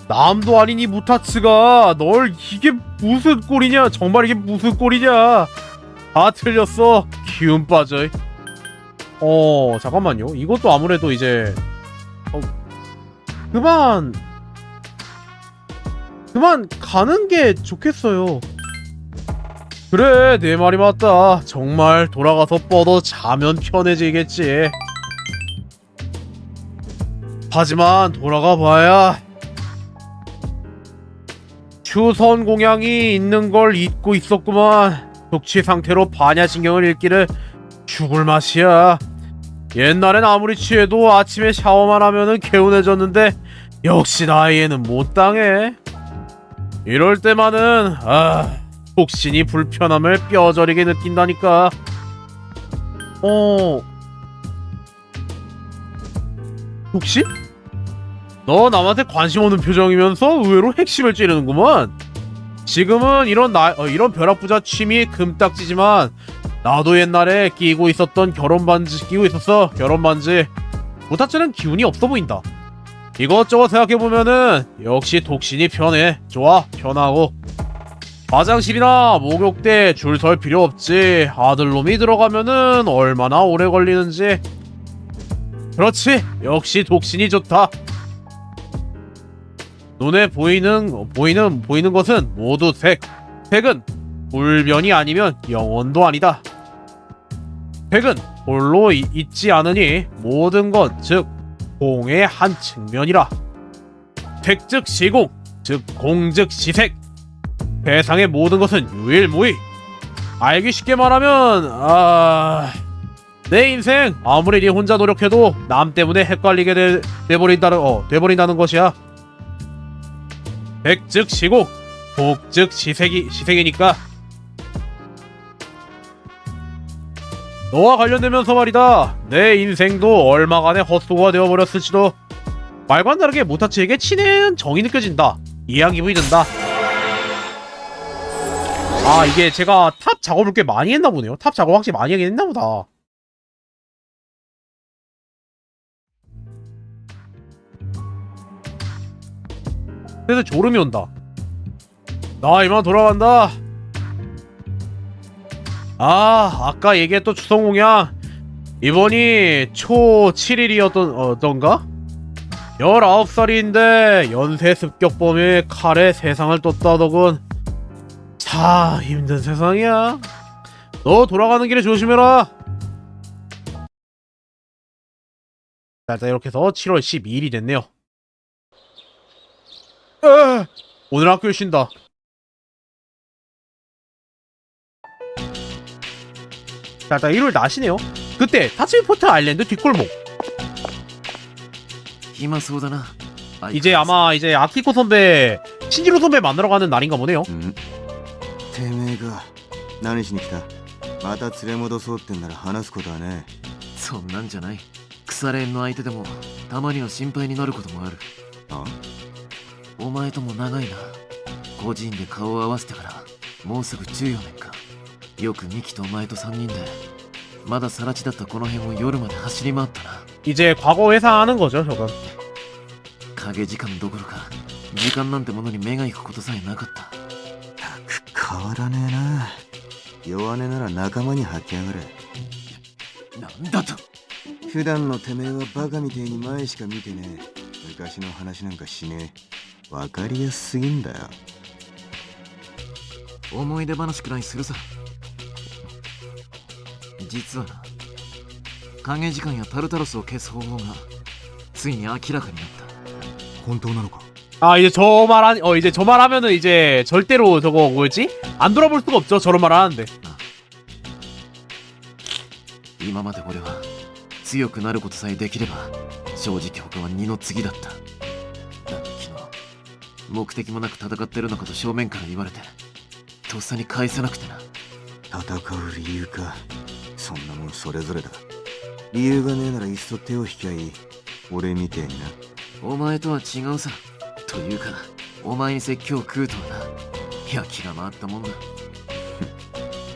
남도 아닌 이 무타츠가 널 이게 무슨 꼴이냐? 정말 이게 무슨 꼴이냐? 다 틀렸어. 기운 빠져. 잠깐만요. 이것도 아무래도 이제 그만 가는 게 좋겠어요. 그래, 내 말이 맞다. 정말 돌아가서 뻗어 자면 편해지겠지. 하지만 돌아가 봐야 추선 공양이 있는 걸 잊고 있었구만. 독취 상태로 반야신경을 잃기를 죽을 맛이야. 옛날엔 아무리 취해도 아침에 샤워만 하면은 개운해졌는데 역시 나이에는 못 당해. 이럴 때만은 독신이 불편함을 뼈저리게 느낀다니까. 독신? 너 남한테 관심 없는 표정이면서 의외로 핵심을 찌르는구만. 지금은 이런 벼락부자 취미 금딱지지만 나도 옛날에 끼고 있었던 결혼 반지. 무타츠는 기운이 없어 보인다. 이것저것 생각해보면은 역시 독신이 편해. 좋아, 편하고. 화장실이나 목욕대 줄 설 필요 없지. 아들놈이 들어가면은 얼마나 오래 걸리는지. 그렇지, 역시 독신이 좋다. 눈에 보이는 것은 모두 색. 색은 불변이 아니면 영혼도 아니다. 색은 홀로 있지 않으니 모든 것, 즉 공의 한 측면이라. 색 즉 시공, 즉 공 즉 시색. 세상의 모든 것은 유일무이. 알기 쉽게 말하면 내 인생 아무리 네 혼자 노력해도 남 때문에 헷갈리게 돼버린다는 것이야. 색 즉 시공, 복 즉 시색이니까. 너와 관련되면서 말이다. 내 인생도 얼마간의 헛수고가 되어버렸을지도. 말과는 다르게 모타치에게 친해는 정이 느껴진다. 이해한 기분이 든다. 이게 제가 탑 작업을 꽤 많이 했나 보네요. 탑 작업 확실히 많이 하긴 했나 보다. 그래서 졸음이 온다. 나 이만 돌아간다. 아까 얘기했던 추성공양 이번이 초 7일이었던가? 19살인데 연쇄 습격범의 칼에 세상을 떴다더군. 참 힘든 세상이야. 너 돌아가는 길에 조심해라. 자, 일단 이렇게 해서 7월 12일이 됐네요. 오늘 학교 쉰다. 자, 일단 일요일 낮이네요. 그때 타치미포트 아일랜드 뒷골목. 暇そうだな。 이제 아마 이제 아키코 선배, 신지로 선배 만나러 가는 날인가 보네요. んてめえが何しに来た？また連れ戻そうってんなら話すことはねそんなんじゃない。腐れ縁の相手でもたまには心配になることもある。え。あ？お前とも長いな。個人で顔を合わせてからもうすぐ14年か。よくミキとお前と3人でまだ更地だったこの辺を夜まで走り回ったな。 이제 과거 회상하는 거죠, 저건. 影時間どころか時間なんてものに目が行くことさえなかった。たく変わらねえな。弱音なら仲間に吐きやがれ。なんだと。普段のてめえはバカみてえに前しか見てねえ。昔の話なんかしねえ。わかりやすすぎんだよ。思い出話くらいするさ。実はな、影時間やタルタロスを消す方法がついに明らかになった。本当なのか？ 아, 이제 이제 저 말하면은 이제 절대로 저거 뭐였지? 안 돌아볼 수가 없죠, 저런 말 하는데. 今まで俺は強くなることさえできれば正直他は二の次だった。だが昨日目的もなく戦ってるのかと正面から言われてとっさに返せなくてな。戦う理由か。そんなもんそれぞれだ。理由がねえならいっそ手を引きゃいい。俺みてえにな。お前とは違うさ。というかお前に説教を食うとはな。いや気が回ったもんだ。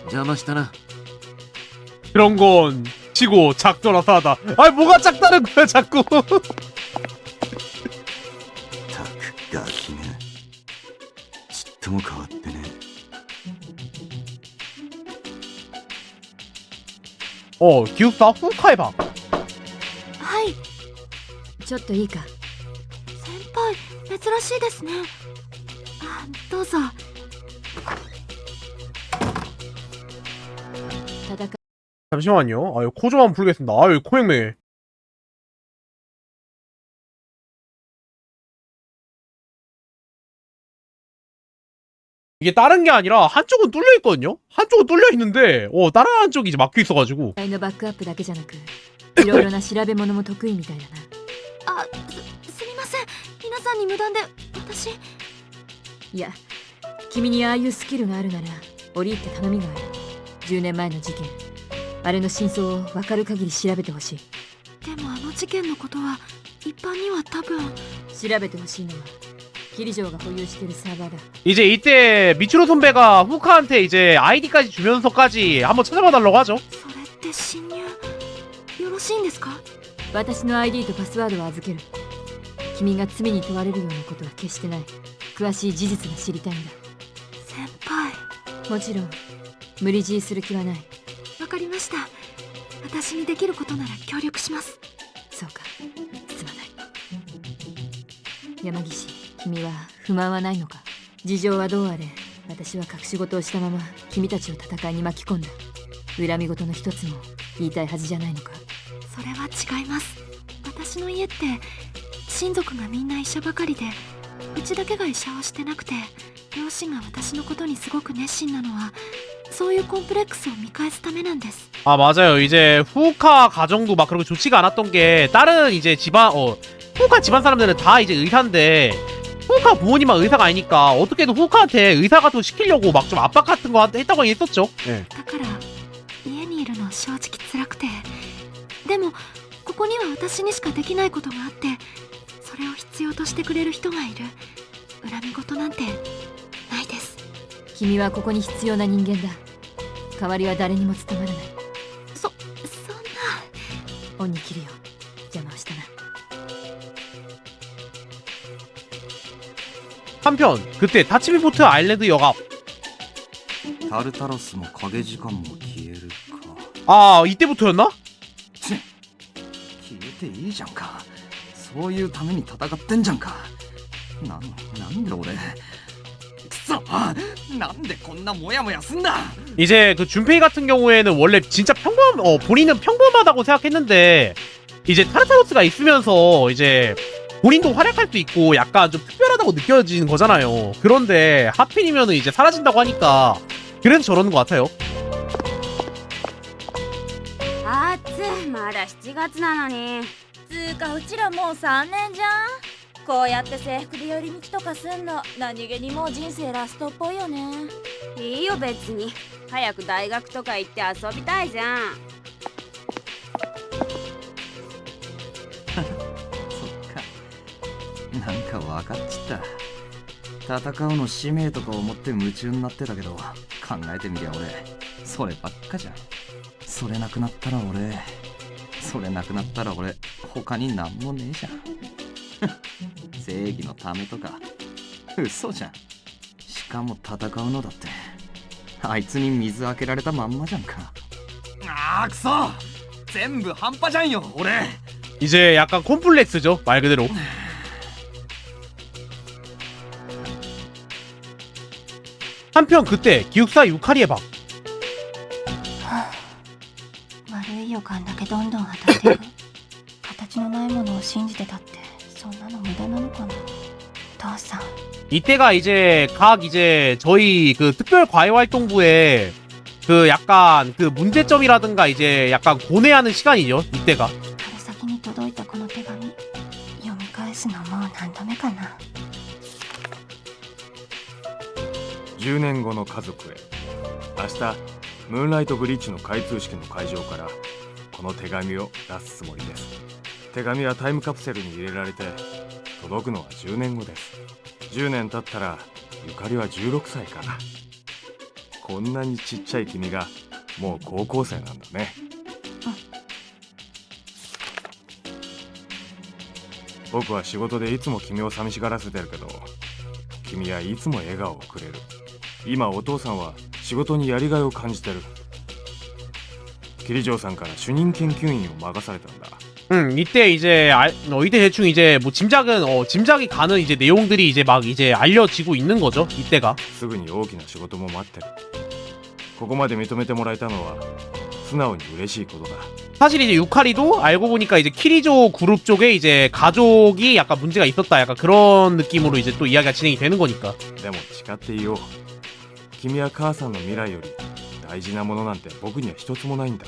邪魔したな。 그런 건 치고 작더라 사다. 아니 뭐가 작다는 거야 자꾸. たくガキめ。ちっとも変わってねえ。 기숙사 후카의 방. はい。ちょっといいか。先輩、珍しいですね。あ、どうぞ。戦い 잠시만요. 아유 코 좀 한번 풀겠습니다. 아유 코맹맹. 이게 다른 게 아니라 한쪽은 뚫려 있거든요. 한쪽은 뚫려 있는데 다른 한쪽이 이제 막혀 있어가지고. のバックアップだけじゃなく、いろいろな調べ物も得意みたいだな。あ、すみません。皆さんに無断で、私。いや、君にああいうスキルがあるなら、折り入って頼みがある。10年前の事件、あれの真相を分かる限り調べてほしい。でもあの事件のことは一般には多分。調べてほしいのは、キリ城が保有してるサーバーだ。 이제 이때 미츠로 선배가 후카한테 이제 아이디까지 주면서까지 한번 찾아봐달라고 하죠. それって侵入よろしいんですか？私の ID とパスワードを預ける。君が罪に問われるようなことは決してない。詳しい事実が知りたいんだ。先輩。もちろん無理強いする気はない。わかりました。私にできることなら協力します。そうか、すまない。山岸、君は不満はないのか？事情はどうあれ、私は隠し事をしたまま君たちを戦いに巻き込んだ。恨み事の一つも言いたいはずじゃないのか？それは違います。私の家って親族がみんな医者ばかりで、うちだけが医者をしてなくて、両親が私のことにすごく熱心なのはそういうコンプレックスを見返すためなんです。 아 맞아요. 이제 후카 가정도 막 그렇게 좋지가 않았던 게 다른 이제 집안 후카 집안 사람들은 다 이제 의사인데 후카 부모님만 의사가 아니니까 어떻게든 후카한테 의사 같은 거 시키려고 막 좀 압박 같은 거 했다고 했었죠. 네. だから家にいるの正直辛くて、でもここには私にしかできないことがあって、それを必要としてくれる人がいる。恨み事なんてないです。君はここに必要な人間だ。代わりは誰にも務まらない。そんな。恩に切るよ。邪魔をしたな。 한편 그때 타치미포트 아일랜드 역앞. タルタロスも影時間も消えるか。 아 이때부터였나? 消えていいじゃんか。そういうために戦ってんじゃんか。なんで俺。くそ、なんでこんなモヤモヤすんだ。 이제 그 준페이 같은 경우에는 원래 진짜 본인은 평범하다고 생각했는데 이제 타르타로스가 있으면서 이제 본인도 활약할 수 있고 약간 좀 특별하다고 사라진다고 느껴지는 거잖아요. 그런데 하필이면 이제 사라진다고 하니까 그래서 저러는 것 같아요. あつまだ7月なのにつーかうちらもう3年じゃん。こうやって制服で寄り道とかすんの何気にもう人生ラストっぽいよね。いいよ別に早く大学とか行って遊びたいじゃん。そっかなんか分かっちった戦うの使命とか思って夢中になってたけど考えてみりゃ俺そればっかじゃん。それなくなったら俺他になんもねえじゃん正義のためとか嘘じゃん。しかも戦うのだってあいつに水開けられたまんまじゃんか。あーくそ全部半端じゃんよ俺。 이제 약간 콤플렉스죠, 말 그대로. 한편 그때 기숙사 유카리의 방. 悪い予感だけどんどん当たってる。形のないものを信じてたってそんなの無駄なのかな。父さん 이때가 이제 각 이제 저희 그 특별 과외활동부에 그 약간 그 문제점이라든가 이제 약간 고뇌하는 시간이죠, 이때가. 春先に届いたこの手紙読み返すのもう何度目かな。10年後の家族へ。明日ムーンライトブリッジの開通式の会場からこの手紙を出すつもりです。手紙はタイムカプセルに入れられて届くのは10年後です。10年経ったらゆかりは16歳か。こんなにちっちゃい君がもう高校生なんだね。僕は仕事でいつも君を寂しがらせてるけど君はいつも笑顔をくれる。今お父さんは仕事にやりがいを感じてる。桐城さんから主任研究員を任されたんだ。 이때 이제 이때 대충 이제 뭐 짐작이 가는 이제 내용들이 이제 막 이제 알려지고 있는 거죠, 이때가. すぐに大きな仕事も待ってる。ここまで認めてもらえたのは素直に嬉しいことだ。 사실 이제 유카리도 알고 보니까 이제 키리조 그룹 쪽에 이제 가족이 약간 문제가 있었다, 약간 그런 느낌으로 이제 또 이야기가 진행이 되는 거니까. でも誓っていよう。君は母さんの未来より大事なものなんて僕には一つもないんだ。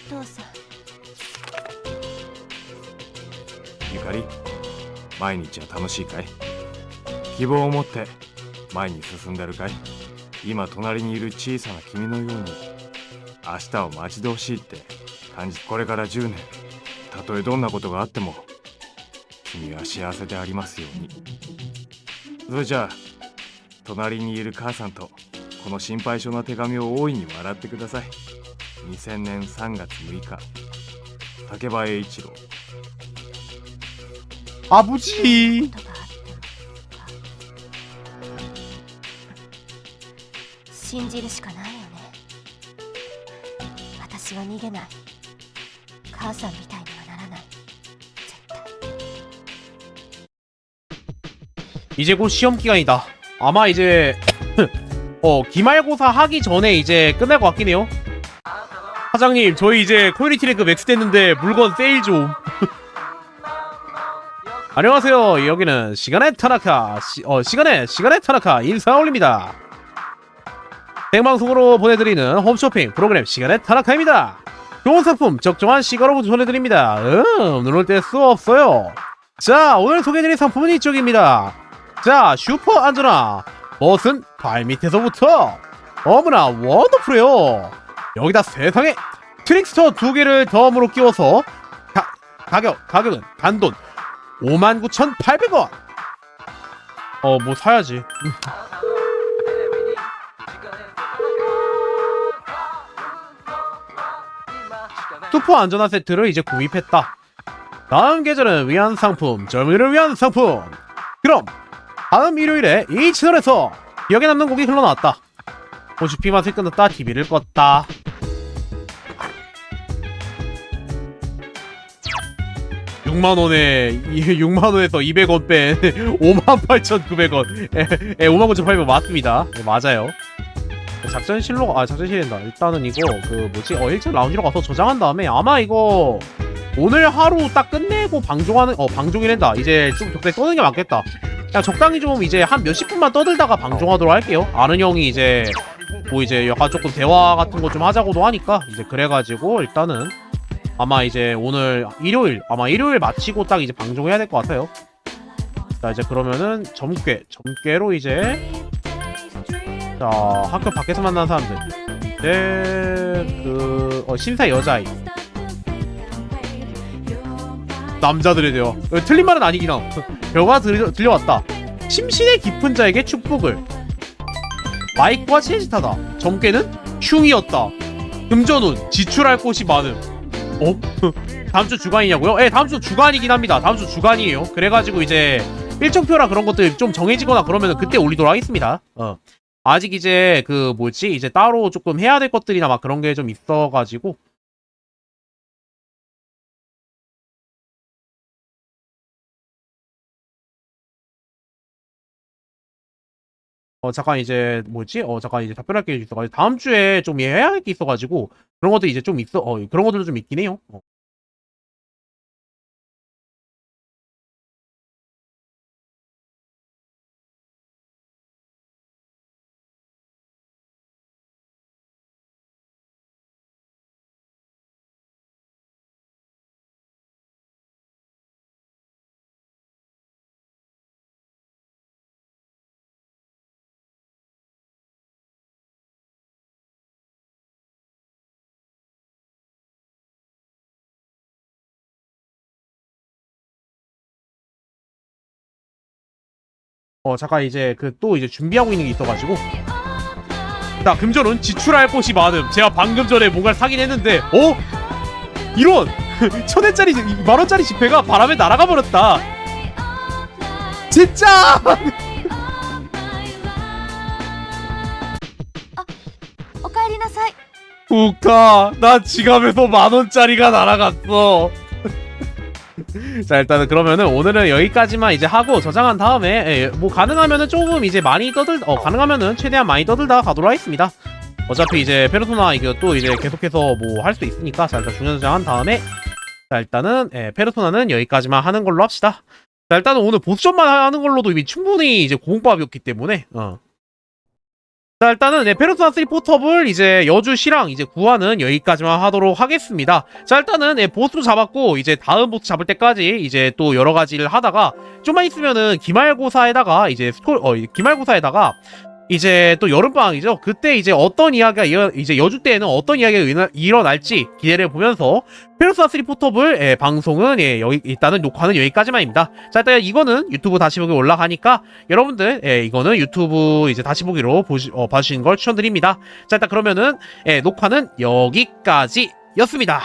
父さんゆかり、毎日は楽しいかい？希望を持って前に進んでるかい？今隣にいる小さな君のように明日を待ち遠しいって感じ。これから10年たとえどんなことがあっても君は幸せでありますように。それじゃあ隣にいる母さんとこの心配性な手紙を大いに笑ってください。2000年3月6日竹場栄一郎。 아버지. ことがあってもか信じるしかないよね。私は逃げない。母さんみたいにはならない。絶対。 이제 곧 시험 기간이다. 아마 이제 기말고사 하기 전에 이제 끝날 것 같긴 해요. 사장님, 저희 이제 코뮤니티 랭크 맥스 됐는데 물건 세일 좀. 안녕하세요. 여기는 시간의 타나카 시간의 타나카 인사 올립니다. 생방송으로 보내드리는 홈쇼핑 프로그램 시간의 타나카입니다. 좋은 상품 적정한 시가로 보내드립니다. 눈을 뗄 수 없어요. 자, 오늘 소개해드릴 상품은 이쪽입니다. 자, 슈퍼 안전화 멋은 발밑에서부터 어머나 원더풀해요. 여기다 세상에 트릭스터 2개를 덤으로 끼워서 가격은 단돈 59,800원. 뭐 사야지. 슈퍼 안전화 세트를 이제 구입했다. 다음 계절은 위한 상품, 젊은이를 위한 상품. 그럼 다음 일요일에 이 채널에서 기억에 남는 곡이 흘러나왔다. 호주피 맛을 끊었다. TV를 껐다. $60,000에서 200원 뺀 58,900원. 59,800원 맞습니다. 네, 맞아요. 작전실로 작전실이란다. 일단은 이거 그 뭐지 1층 라운지로 가서 저장한 다음에 아마 이거 오늘 하루 딱 끝내고 방종이란다. 이제 좀 적당히 쏘는 게 맞겠다. 그냥 적당히 좀 이제 한 몇십 분만 떠들다가 방송하도록 할게요. 아는 형이 이제 뭐 이제 약간 조금 대화 같은 거 좀 하자고도 하니까 이제 그래가지고 일단은 아마 이제 오늘 아마 일요일 마치고 딱 이제 방송해야 될 것 같아요. 자 이제 그러면은 점괘로 이제 자 학교 밖에서 만난 사람들 신사 여자아이 남자들에 대해 틀린 말은 아니긴 함. 결과가 들려왔다. 심신의 깊은 자에게 축복을. 마이크와 친짓하다. 점괘는 흉이었다. 금전운 지출할 곳이 많음. 다음 주 주간이냐고요? 예, 다음 주 주간이긴 합니다. 다음 주 주간이에요. 그래가지고 이제 일정표랑 그런 것들 좀 정해지거나 그러면은 그때 올리도록 하겠습니다. 아직 이제 그 뭐지 이제 따로 조금 해야 될 것들이나 막 그런 게 좀 있어가지고. 잠깐 이제 뭐지? 잠깐 이제 답변할 게 있어가지고 다음 주에 좀 해야 할 게 있어가지고 그런 것도 이제 좀 있어. 그런 것들도 좀 있긴 해요. 잠깐 이제 그 또 이제 준비하고 있는 게 있어가지고. 자, 금전은 지출할 곳이 많음. 제가 방금 전에 뭔가를 사긴 했는데, 이런 1,000원짜리 10,000원짜리 지폐가 바람에 날아가 버렸다. 진짜. 오카에리나사이. 우카, 나 지갑에서 10,000원짜리가 날아갔어. 자 일단은 그러면은 오늘은 여기까지만 이제 하고 저장한 다음에 뭐 가능하면은 조금 이제 많이 가능하면은 최대한 많이 떠들다가 가도록 하겠습니다. 어차피 이제 페르소나 이거 또 이제 계속해서 뭐 할 수 있으니까. 자 일단 중요한 저장한 다음에 자 일단은 페르소나는 여기까지만 하는 걸로 합시다. 자 일단은 오늘 보스전만 하는 걸로도 이미 충분히 이제 고공밥이었기 때문에 자 일단은 페르소나 3 포터블 이제 여주시랑 이제 구하는 여기까지만 하도록 하겠습니다. 자 일단은 보스도 잡았고 이제 다음 보스 잡을 때까지 이제 또 여러 가지를 하다가 좀만 있으면은 기말고사에다가 이제 기말고사에다가 이제 또 여름방학이죠. 그때 이제 어떤 이야기가 이제 여주 때에는 어떤 이야기가 일어날지 기대를 보면서 페르소나 3 포터블 방송은 여기 일단은 녹화는 여기까지만입니다. 자 일단 이거는 유튜브 다시 보기 올라가니까 여러분들 이거는 유튜브 이제 다시 보기로 봐주시는 걸 추천드립니다. 자 일단 그러면은 녹화는 여기까지였습니다.